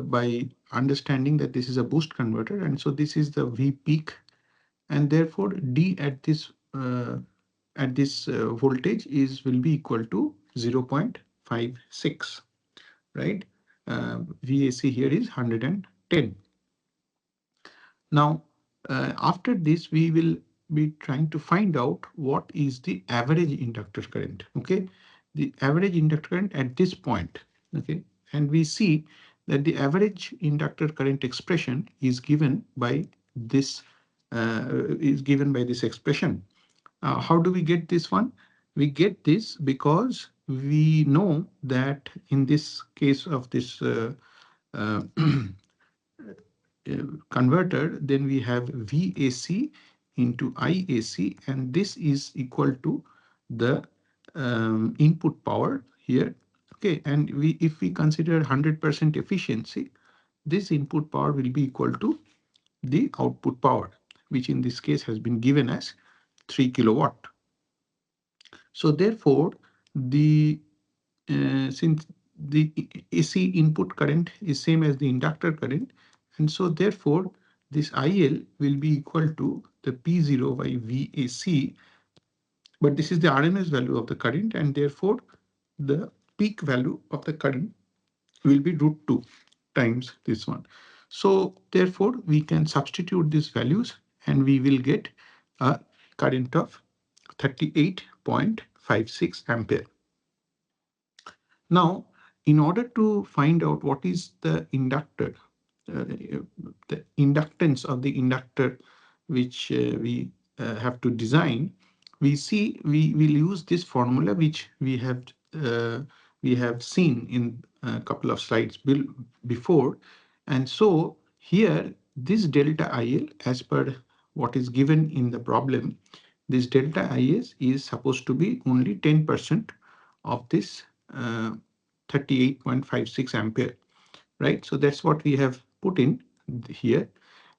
by understanding that this is a boost converter, and so this is the V peak, and therefore D at this voltage is will be equal to 0.56, right? VAC here is 110. Now, after this, we will be trying to find out what is the average inductor current. Okay, the average inductor current at this point. Okay, and we see that the average inductor current expression is given by this expression. How do we get this one? We get this because we know that in this case of this uh, converter, then we have VAC into IAC, and this is equal to the input power here. Okay, and if we consider 100% efficiency, this input power will be equal to the output power, which in this case has been given as 3 kilowatt. So therefore, the since the AC input current is same as the inductor current, and so therefore this IL will be equal to the P0 by VAC, but this is the RMS value of the current, and therefore the peak value of the current will be root 2 times this one. So therefore we can substitute these values and we will get a current of 38.56 ampere. Now, in order to find out what is the inductor, the inductance of the inductor which we have to design, we will use this formula which we have seen in a couple of slides before, and so here this delta IL, as per what is given in the problem, this delta IS is supposed to be only 10% of this 38.56 ampere, right? So that's what we have put in here.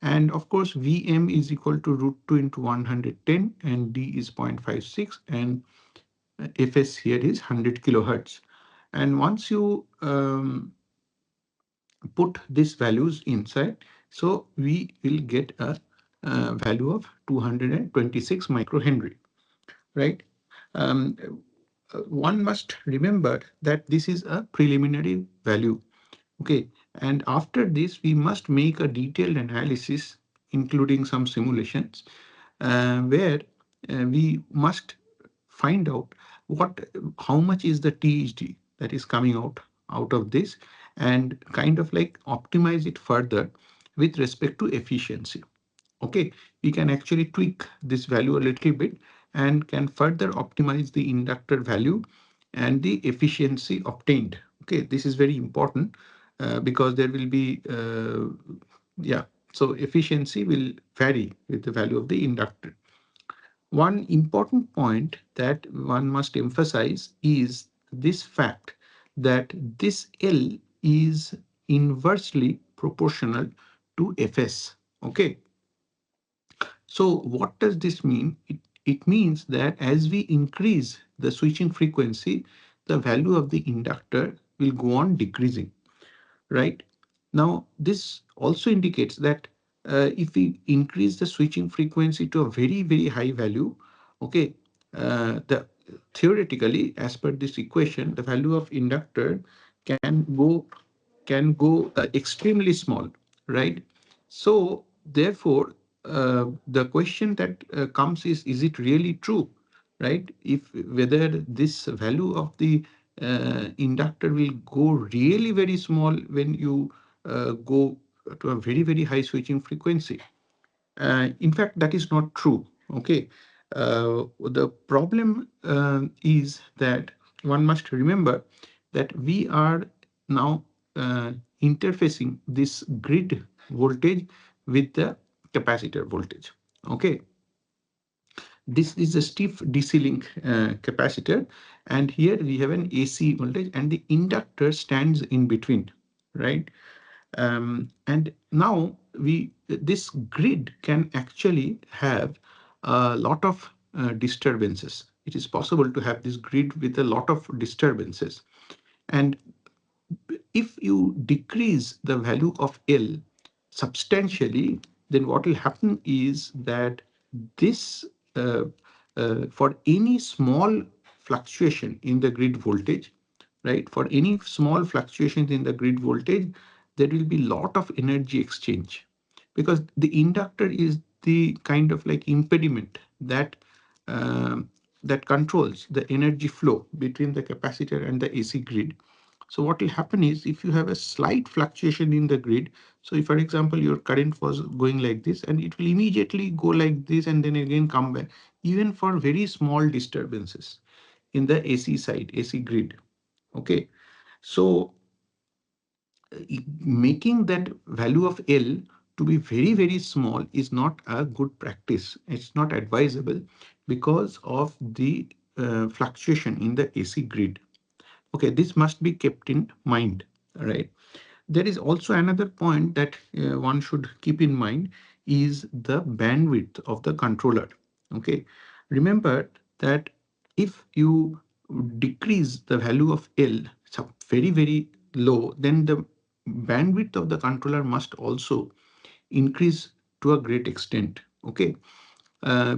And of course, Vm is equal to root 2 into 110 and D is 0.56 and Fs here is 100 kilohertz. And once you put these values inside, so we will get a value of 226 microhenry, right? Um, one must remember that this is a preliminary value. Okay, and after this, we must make a detailed analysis, including some simulations, where we must find out what, how much is the THD that is coming out of this, and kind of like optimize it further with respect to efficiency. Okay, we can actually tweak this value a little bit and can further optimize the inductor value and the efficiency obtained. Okay, this is very important because there will be, yeah, so efficiency will vary with the value of the inductor. One important point that one must emphasize is this fact that this L is inversely proportional to Fs. Okay, so what does this mean? It means that as we increase the switching frequency, the value of the inductor will go on decreasing, right? Now, this also indicates that if we increase the switching frequency to a very, very high value, okay, the theoretically, as per this equation, the value of inductor can go extremely small, right? So therefore, the question that comes is it really true, right? If whether this value of the inductor will go really very small when you go to a very, very high switching frequency. In fact, that is not true. Okay. The problem is that one must remember that we are now interfacing this grid voltage with the capacitor voltage. Okay. This is a stiff DC link capacitor, and here we have an AC voltage, and the inductor stands in between, right? And now this grid can actually have a lot of disturbances. It is possible to have this grid with a lot of disturbances. And if you decrease the value of L substantially, then what will happen is that this, for any small fluctuation in the grid voltage, right? For any small fluctuations in the grid voltage, there will be lot of energy exchange, because the inductor is the kind of like impediment that that controls the energy flow between the capacitor and the AC grid. So what will happen is if you have a slight fluctuation in the grid, so if, for example, your current was going like this, and it will immediately go like this and then again come back, even for very small disturbances in the AC side, AC grid. Okay. So making that value of L to be very, very small is not a good practice. It's not advisable because of the fluctuation in the AC grid. Okay, this must be kept in mind, right? There is also another point that one should keep in mind is the bandwidth of the controller. Okay, remember that if you decrease the value of L very, very low, then the bandwidth of the controller must also increase to a great extent. Okay,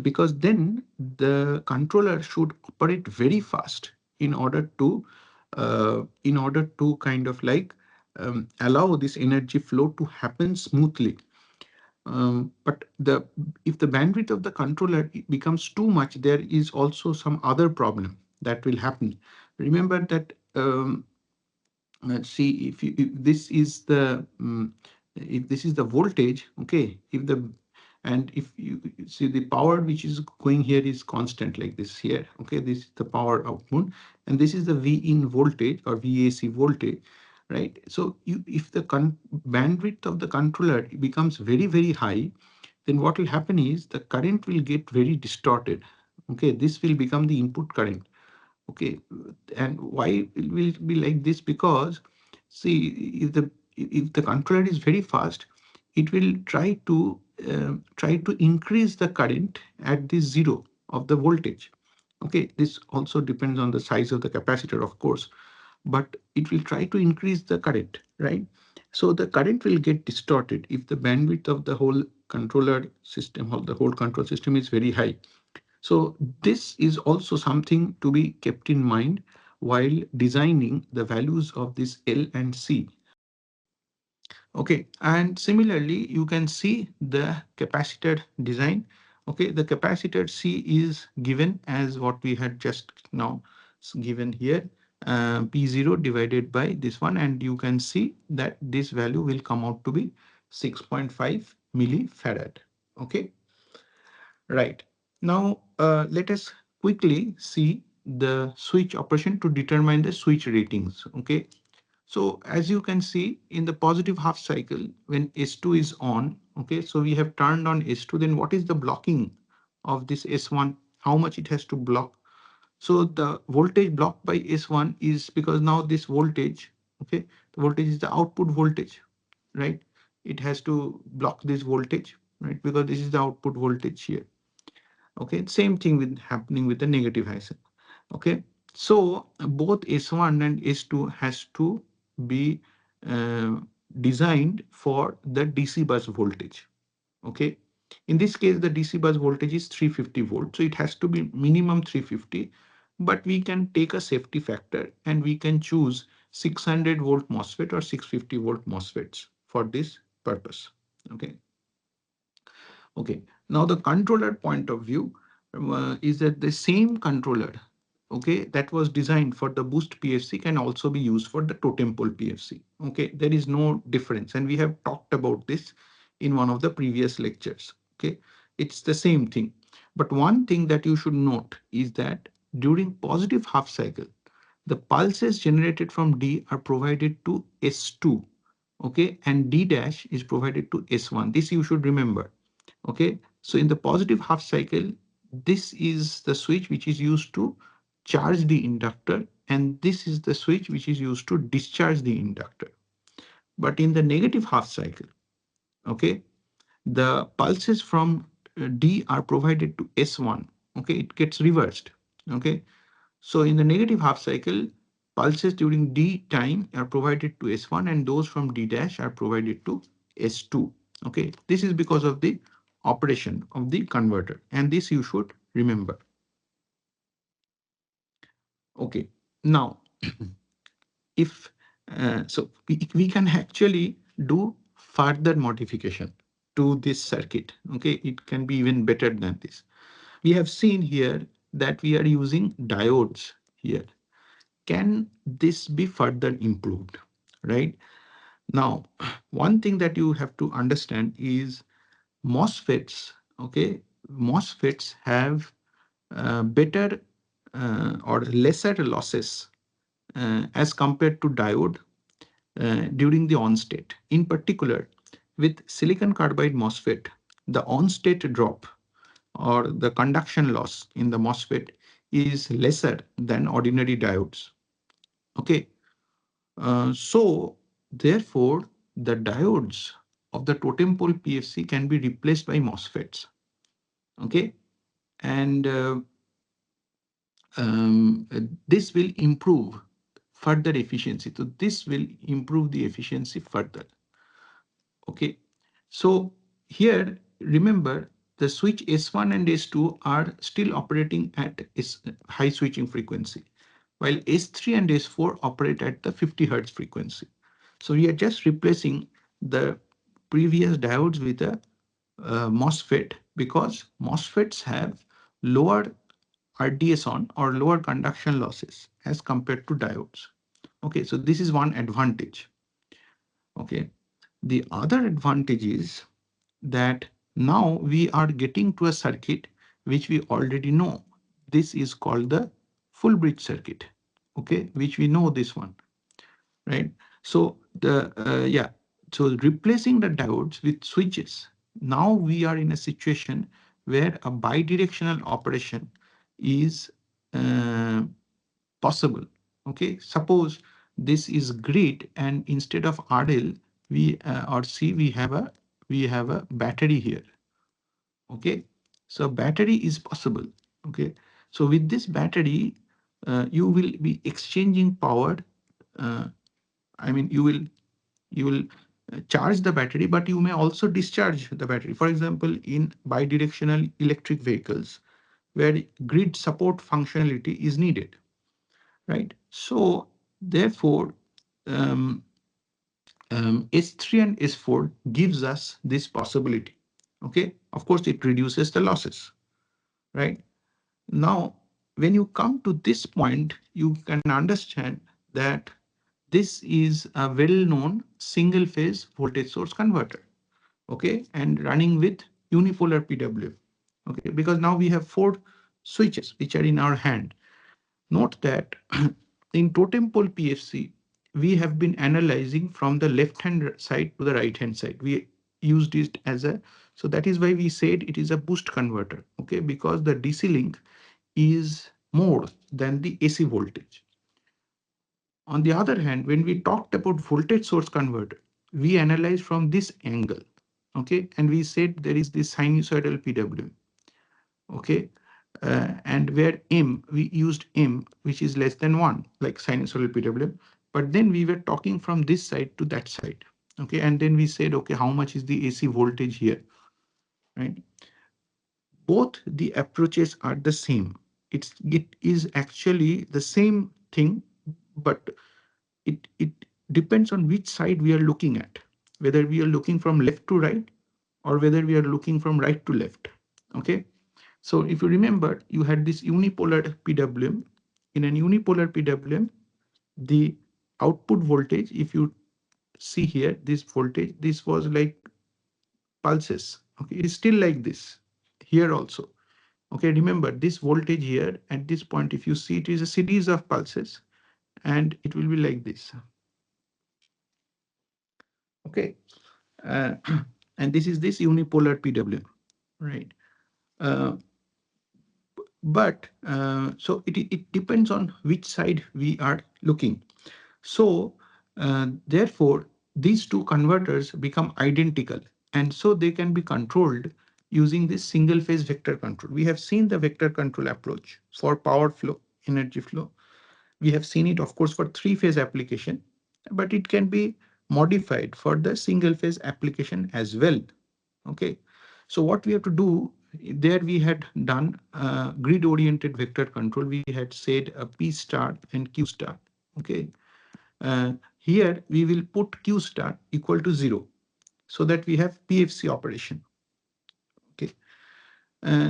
because then the controller should operate very fast in order to kind of like allow this energy flow to happen smoothly. But if the bandwidth of the controller becomes too much, there is also some other problem that will happen. Remember that let's see, if this is the if this is the voltage, okay, if the and if you see the power which is going here is constant like this here, okay, this is the power output, and this is the V in voltage or VAC voltage, right? So if the bandwidth of the controller becomes very, very high, then what will happen is the current will get very distorted. Okay, this will become the input current. Okay, and why will it be like this? Because see, if the controller is very fast, it will try to increase the current at the zero of the voltage. Okay, this also depends on the size of the capacitor, of course, but it will try to increase the current, right? So the current will get distorted if the bandwidth of the whole controller system or the whole control system is very high. So this is also something to be kept in mind while designing the values of this L and C. Okay, and similarly, you can see the capacitor design. Okay, the capacitor C is given as what we had just now given here, P0 divided by this one, and you can see that this value will come out to be 6.5 millifarad. Okay, right. Now, let us quickly see the switch operation to determine the switch ratings. Okay, so as you can see in the positive half cycle, when S2 is on, okay, so we have turned on S2, then what is the blocking of this S1? How much it has to block? So the voltage blocked by S1 is because now this voltage, okay, the voltage is the output voltage, right? It has to block this voltage, right? Because this is the output voltage here. Okay, same thing with happening with the negative high cycle. Okay, so both S1 and S2 has to be uh, designed for the DC bus voltage. Okay, in this case the DC bus voltage is 350 volts, so it has to be minimum 350, but we can take a safety factor and we can choose 600 volt MOSFET or 650 volt MOSFETs for this purpose. Okay. Okay, now the controller point of view is that the same controller, okay, that was designed for the boost PFC can also be used for the totem pole PFC. Okay, there is no difference, and we have talked about this in one of the previous lectures. Okay, it's the same thing. But one thing that you should note is that during positive half cycle, the pulses generated from D are provided to S2, okay, and D dash is provided to S1. This you should remember. Okay, so in the positive half cycle, this is the switch which is used to charge the inductor, and this is the switch which is used to discharge the inductor. But in the negative half cycle, okay, the pulses from D are provided to S1. Okay, it gets reversed. Okay, so in the negative half cycle, pulses during D time are provided to S1 and those from D dash are provided to S2. Okay, this is because of the operation of the converter, and this you should remember. Okay, now if so we can actually do further modification to this circuit. Okay, it can be even better than this. We have seen here that we are using diodes here. Can this be further improved? Right now, one thing that you have to understand is MOSFETs. Okay, MOSFETs have better or lesser losses as compared to diode during the on state. In particular, with silicon carbide MOSFET, the on state drop or the conduction loss in the MOSFET is lesser than ordinary diodes. Okay, so therefore, the diodes of the totem pole PFC can be replaced by MOSFETs. Okay, and this will improve further efficiency. So this will improve the efficiency further. Okay, so here remember the switch S1 and S2 are still operating at high switching frequency, while S3 and S4 operate at the 50 Hertz frequency. So we are just replacing the previous diodes with a MOSFET because MOSFETs have lower RDS on or lower conduction losses as compared to diodes. Okay, so this is one advantage. Okay, the other advantage is that now we are getting to a circuit which we already know. This is called the full bridge circuit. Okay, which we know this one, right? So the yeah, so replacing the diodes with switches. Now we are in a situation where a bidirectional operation is uh, possible. Okay, suppose this is grid and instead of RL we or C we have a battery here. Okay, so battery is possible. Okay, so with this battery you will be exchanging power. uh, I mean you will charge the battery, but you may also discharge the battery. For example, in bidirectional electric vehicles, where grid support functionality is needed, right? So therefore, um, S3 and S4 gives us this possibility. Okay, of course, it reduces the losses, right? Now, when you come to this point, you can understand that this is a well-known single-phase voltage source converter, okay, and running with unipolar PWM, okay, because now we have four switches which are in our hand. Note that in totem pole PFC, we have been analyzing from the left-hand side to the right-hand side. We used it as a, so that is why we said it is a boost converter, okay, because the DC link is more than the AC voltage. On the other hand, when we talked about voltage source converter, we analyzed from this angle, okay, and we said there is this sinusoidal PWM, okay, and where M, we used M, which is less than 1, like sinusoidal PWM, but then we were talking from this side to that side, okay, and then we said, okay, how much is the AC voltage here, right? Both the approaches are the same. It is actually the same thing, but it depends on which side we are looking at, whether we are looking from left to right or whether we are looking from right to left. Okay. So if you remember, you had this unipolar PWM. In an unipolar PWM, the output voltage, if you see here, this voltage, this was like pulses. Okay, it is still like this here also. Okay, remember this voltage here at this point, if you see, it is a series of pulses and it will be like this. Okay, uh, and this is this unipolar PWM, right? Uh, so it depends on which side we are looking. So therefore, these two converters become identical, and so they can be controlled using this single phase vector control. We have seen the vector control approach for power flow, energy flow. We have seen it, of course, for three-phase application, but it can be modified for the single-phase application as well. Okay, so what we have to do there, we had done grid-oriented vector control. We had said a P star and Q star. Okay, here we will put Q star equal to 0 so that we have PFC operation. Okay,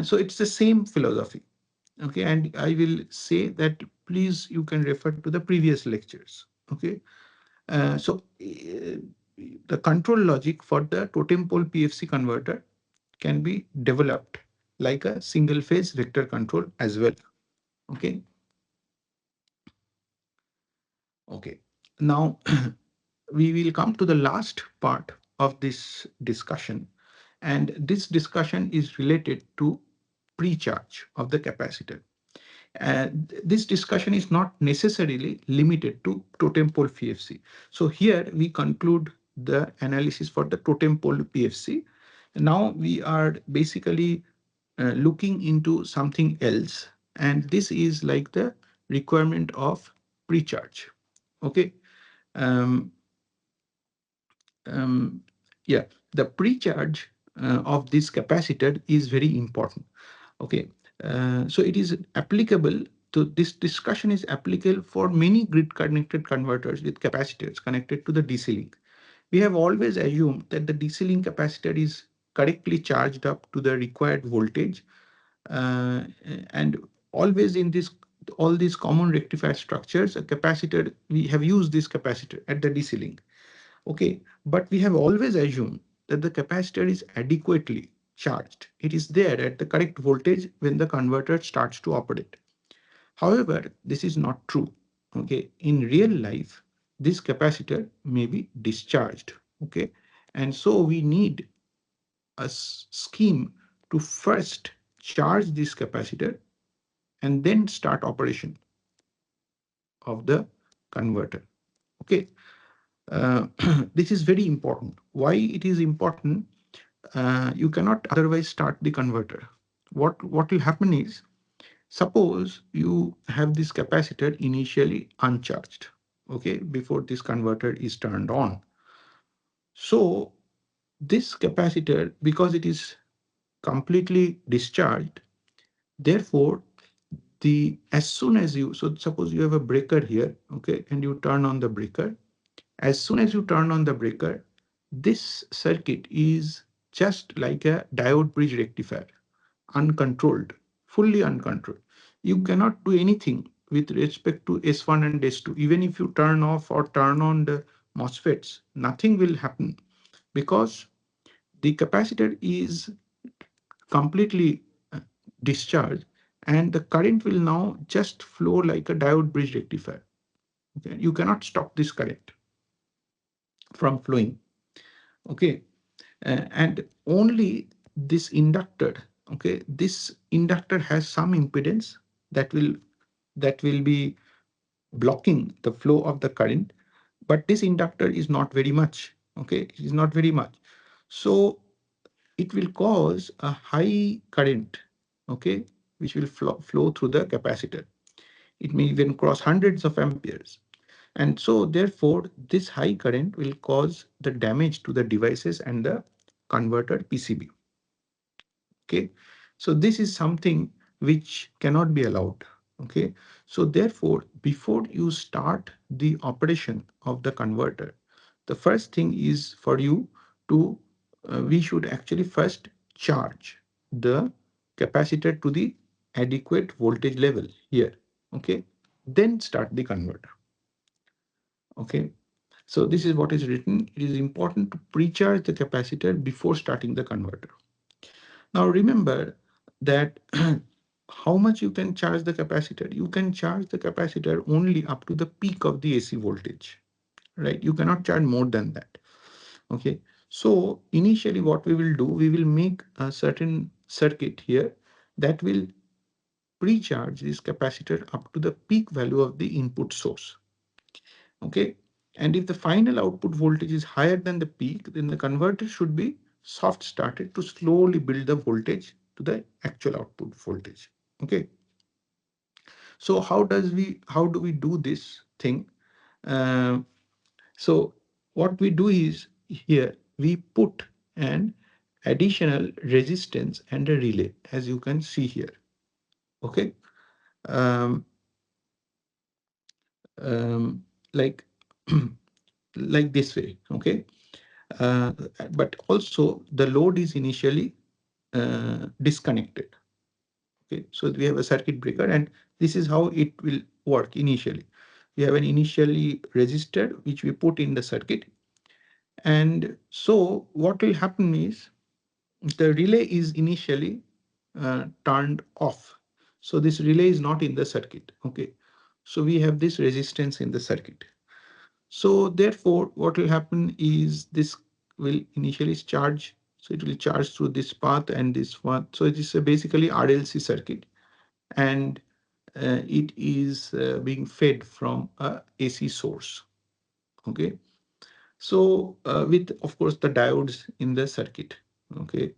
so it's the same philosophy. Okay, and I will say that please you can refer to the previous lectures. Okay, so the control logic for the totem pole PFC converter can be developed like a single phase vector control as well. Okay, okay. Now we will come to the last part of this discussion, and this discussion is related to pre-charge of the capacitor. This discussion is not necessarily limited to totem pole PFC. So here we conclude the analysis for the totem pole PFC. Now we are basically looking into something else, and this is like the requirement of pre-charge. Okay. Um, um, yeah, the pre-charge of this capacitor is very important. Okay, so it is applicable to this discussion is applicable for many grid connected converters with capacitors connected to the DC link. We have always assumed that the DC link capacitor is correctly charged up to the required voltage, uh, and always in this all these common rectifier structures, a capacitor, we have used this capacitor at the DC link. Okay, but we have always assumed that the capacitor is adequately charged. It is there at the correct voltage when the converter starts to operate. However, this is not true. Okay, in real life, this capacitor may be discharged. Okay, and so we need a scheme to first charge this capacitor and then start operation of the converter. Okay, uh, this is very important. Why it is important? You cannot otherwise start the converter. What will happen is, suppose you have this capacitor initially uncharged, okay, before this converter is turned on. So this capacitor, because it is completely discharged, Therefore, the as soon as you, so suppose you have a breaker here, okay, and you turn on the breaker. As soon as you turn on the breaker, this circuit is just like a diode bridge rectifier, uncontrolled, fully uncontrolled. You cannot do anything with respect to S1 and S2. Even if you turn off or turn on the MOSFETs, nothing will happen because the capacitor is completely discharged and the current will now just flow like a diode bridge rectifier. Okay? You cannot stop this current from flowing. Okay, and only this inductor, okay, this inductor has some impedance that will be blocking the flow of the current, but this inductor is not very much. Okay, it is not very much. So it will cause a high current, okay, which will flow through the capacitor. It may even cross hundreds of amperes. And so therefore, this high current will cause the damage to the devices and the converter PCB. Okay, so this is something which cannot be allowed. Okay, so therefore, before you start the operation of the converter, the first thing is for you to, we should actually first charge the capacitor to the adequate voltage level here. Okay, then start the converter. Okay, so this is what is written. It is important to pre-charge the capacitor before starting the converter. Now remember that how much you can charge the capacitor? You can charge the capacitor only up to the peak of the AC voltage, right? You cannot charge more than that. Okay. So initially what we will do, we will make a certain circuit here that will pre-charge this capacitor up to the peak value of the input source. Okay. And if the final output voltage is higher than the peak, then the converter should be soft started to slowly build the voltage to the actual output voltage. Okay. So how do we do this thing? Uh, so what we do is here we put an additional resistance and a relay, as you can see here. Okay. Um, like like this way. Okay. Uh, but also the load is initially disconnected. Okay, so we have a circuit breaker and this is how it will work initially. We have an initially resistor which we put in the circuit. And so what will happen is the relay is initially turned off. So this relay is not in the circuit. Okay, so we have this resistance in the circuit. So therefore, what will happen is this will initially charge. So it will charge through this path and this one. So it is basically RLC circuit, and it is being fed from a AC source. Okay. So with, of course, the diodes in the circuit. Okay.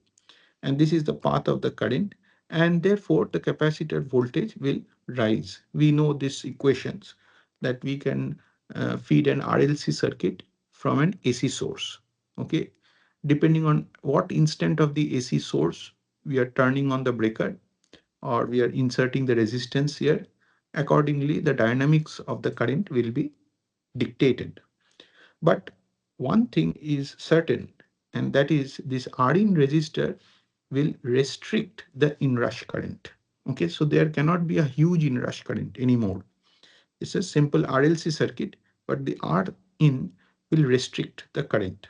And this is the path of the current. And therefore, the capacitor voltage will rise. We know these equations that we can feed an RLC circuit from an AC source. Okay. Depending on what instant of the AC source we are turning on the breaker or we are inserting the resistance here, accordingly, the dynamics of the current will be dictated. But one thing is certain, and that is this Rin resistor will restrict the inrush current. Okay, so there cannot be a huge inrush current anymore. It's a simple RLC circuit, but the Rin will restrict the current.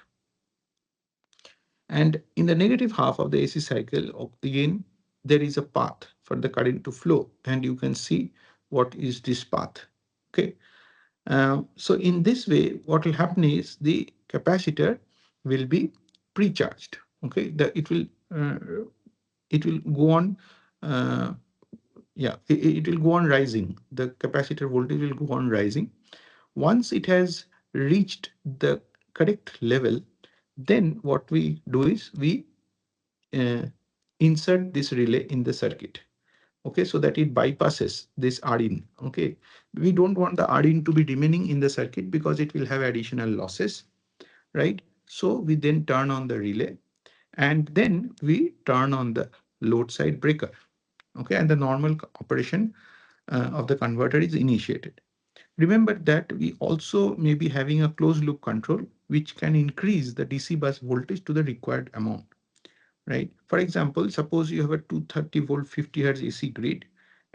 And in the negative half of the AC cycle, again, there is a path for the current to flow. And you can see what is this path. Okay. So in this way, what will happen is the capacitor will be pre-charged. Okay. It will go on. Yeah, it will go on rising. The capacitor voltage will go on rising. Once it has reached the correct level, then what we do is we uh, insert this relay in the circuit. Okay, so that it bypasses this Rin. Okay, we don't want the Rin to be remaining in the circuit because it will have additional losses, right? So we then turn on the relay and then we turn on the load side breaker. Okay, and the normal operation of the converter is initiated. Remember that we also may be having a closed loop control, which can increase the DC bus voltage to the required amount, right? For example, suppose you have a 230 volt 50 hertz AC grid,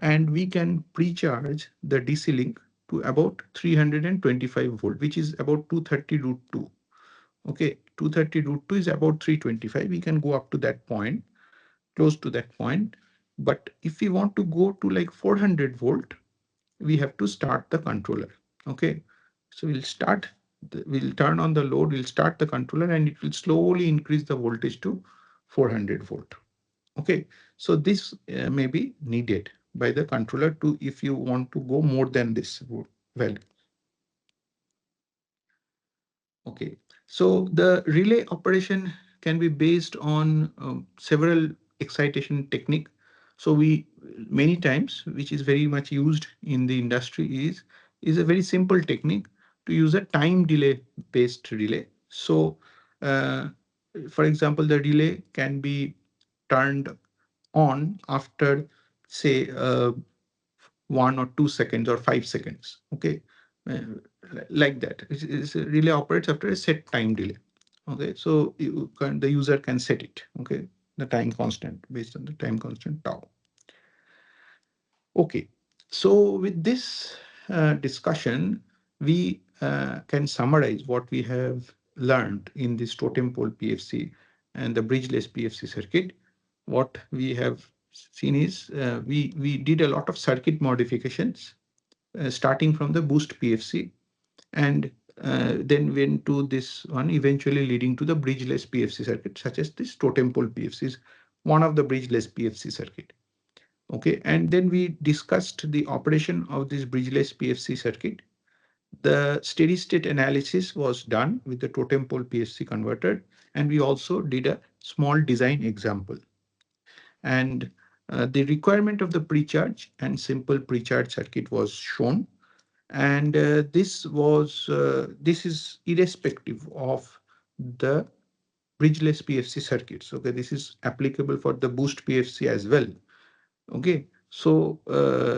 and we can pre-charge the DC link to about 325 volt, which is about 230 root 2. Okay, 230 root 2 is about 325. We can go up to that point, close to that point. But if we want to go to like 400 volt, we have to start the controller. Okay, so we'll turn on the load, we'll start the controller, and it will slowly increase the voltage to 400 volt. Okay, so this may be needed by the controller to, if you want to go more than this value. Okay, so the relay operation can be based on several excitation technique. So we many times, which is very much used in the industry, is a very simple technique to use a time delay based relay. So, uh, for example, the relay can be turned on after, say, 1 or 2 seconds or 5 seconds. Okay, uh, like that. Relay operates after a set time delay. Okay, so the user can set it. Okay, the time constant based on the time constant tau. Okay, so with this discussion, we can summarize what we have learned in this totem pole PFC and the bridgeless PFC circuit. What we have seen is we did a lot of circuit modifications starting from the boost PFC, and then went to this one, eventually leading to the bridgeless PFC circuit, such as this totem pole PFC is one of the bridgeless PFC circuit. Okay, and then we discussed the operation of this bridgeless PFC circuit. The steady state analysis was done with the totem pole PFC converter, and we also did a small design example. And the requirement of the precharge and simple precharge circuit was shown. And this is irrespective of the bridgeless PFC circuits. Okay, this is applicable for the boost PFC as well. Okay, so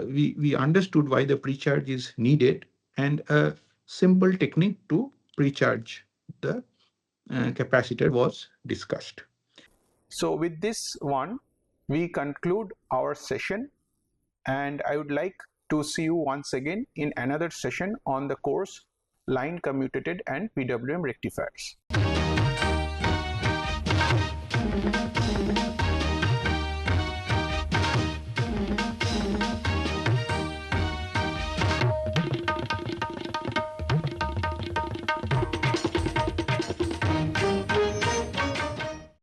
we understood why the precharge is needed, and a simple technique to precharge the capacitor was discussed. So with this one, we conclude our session, and I would like to see you once again in another session on the course Line Commutated and PWM Rectifiers.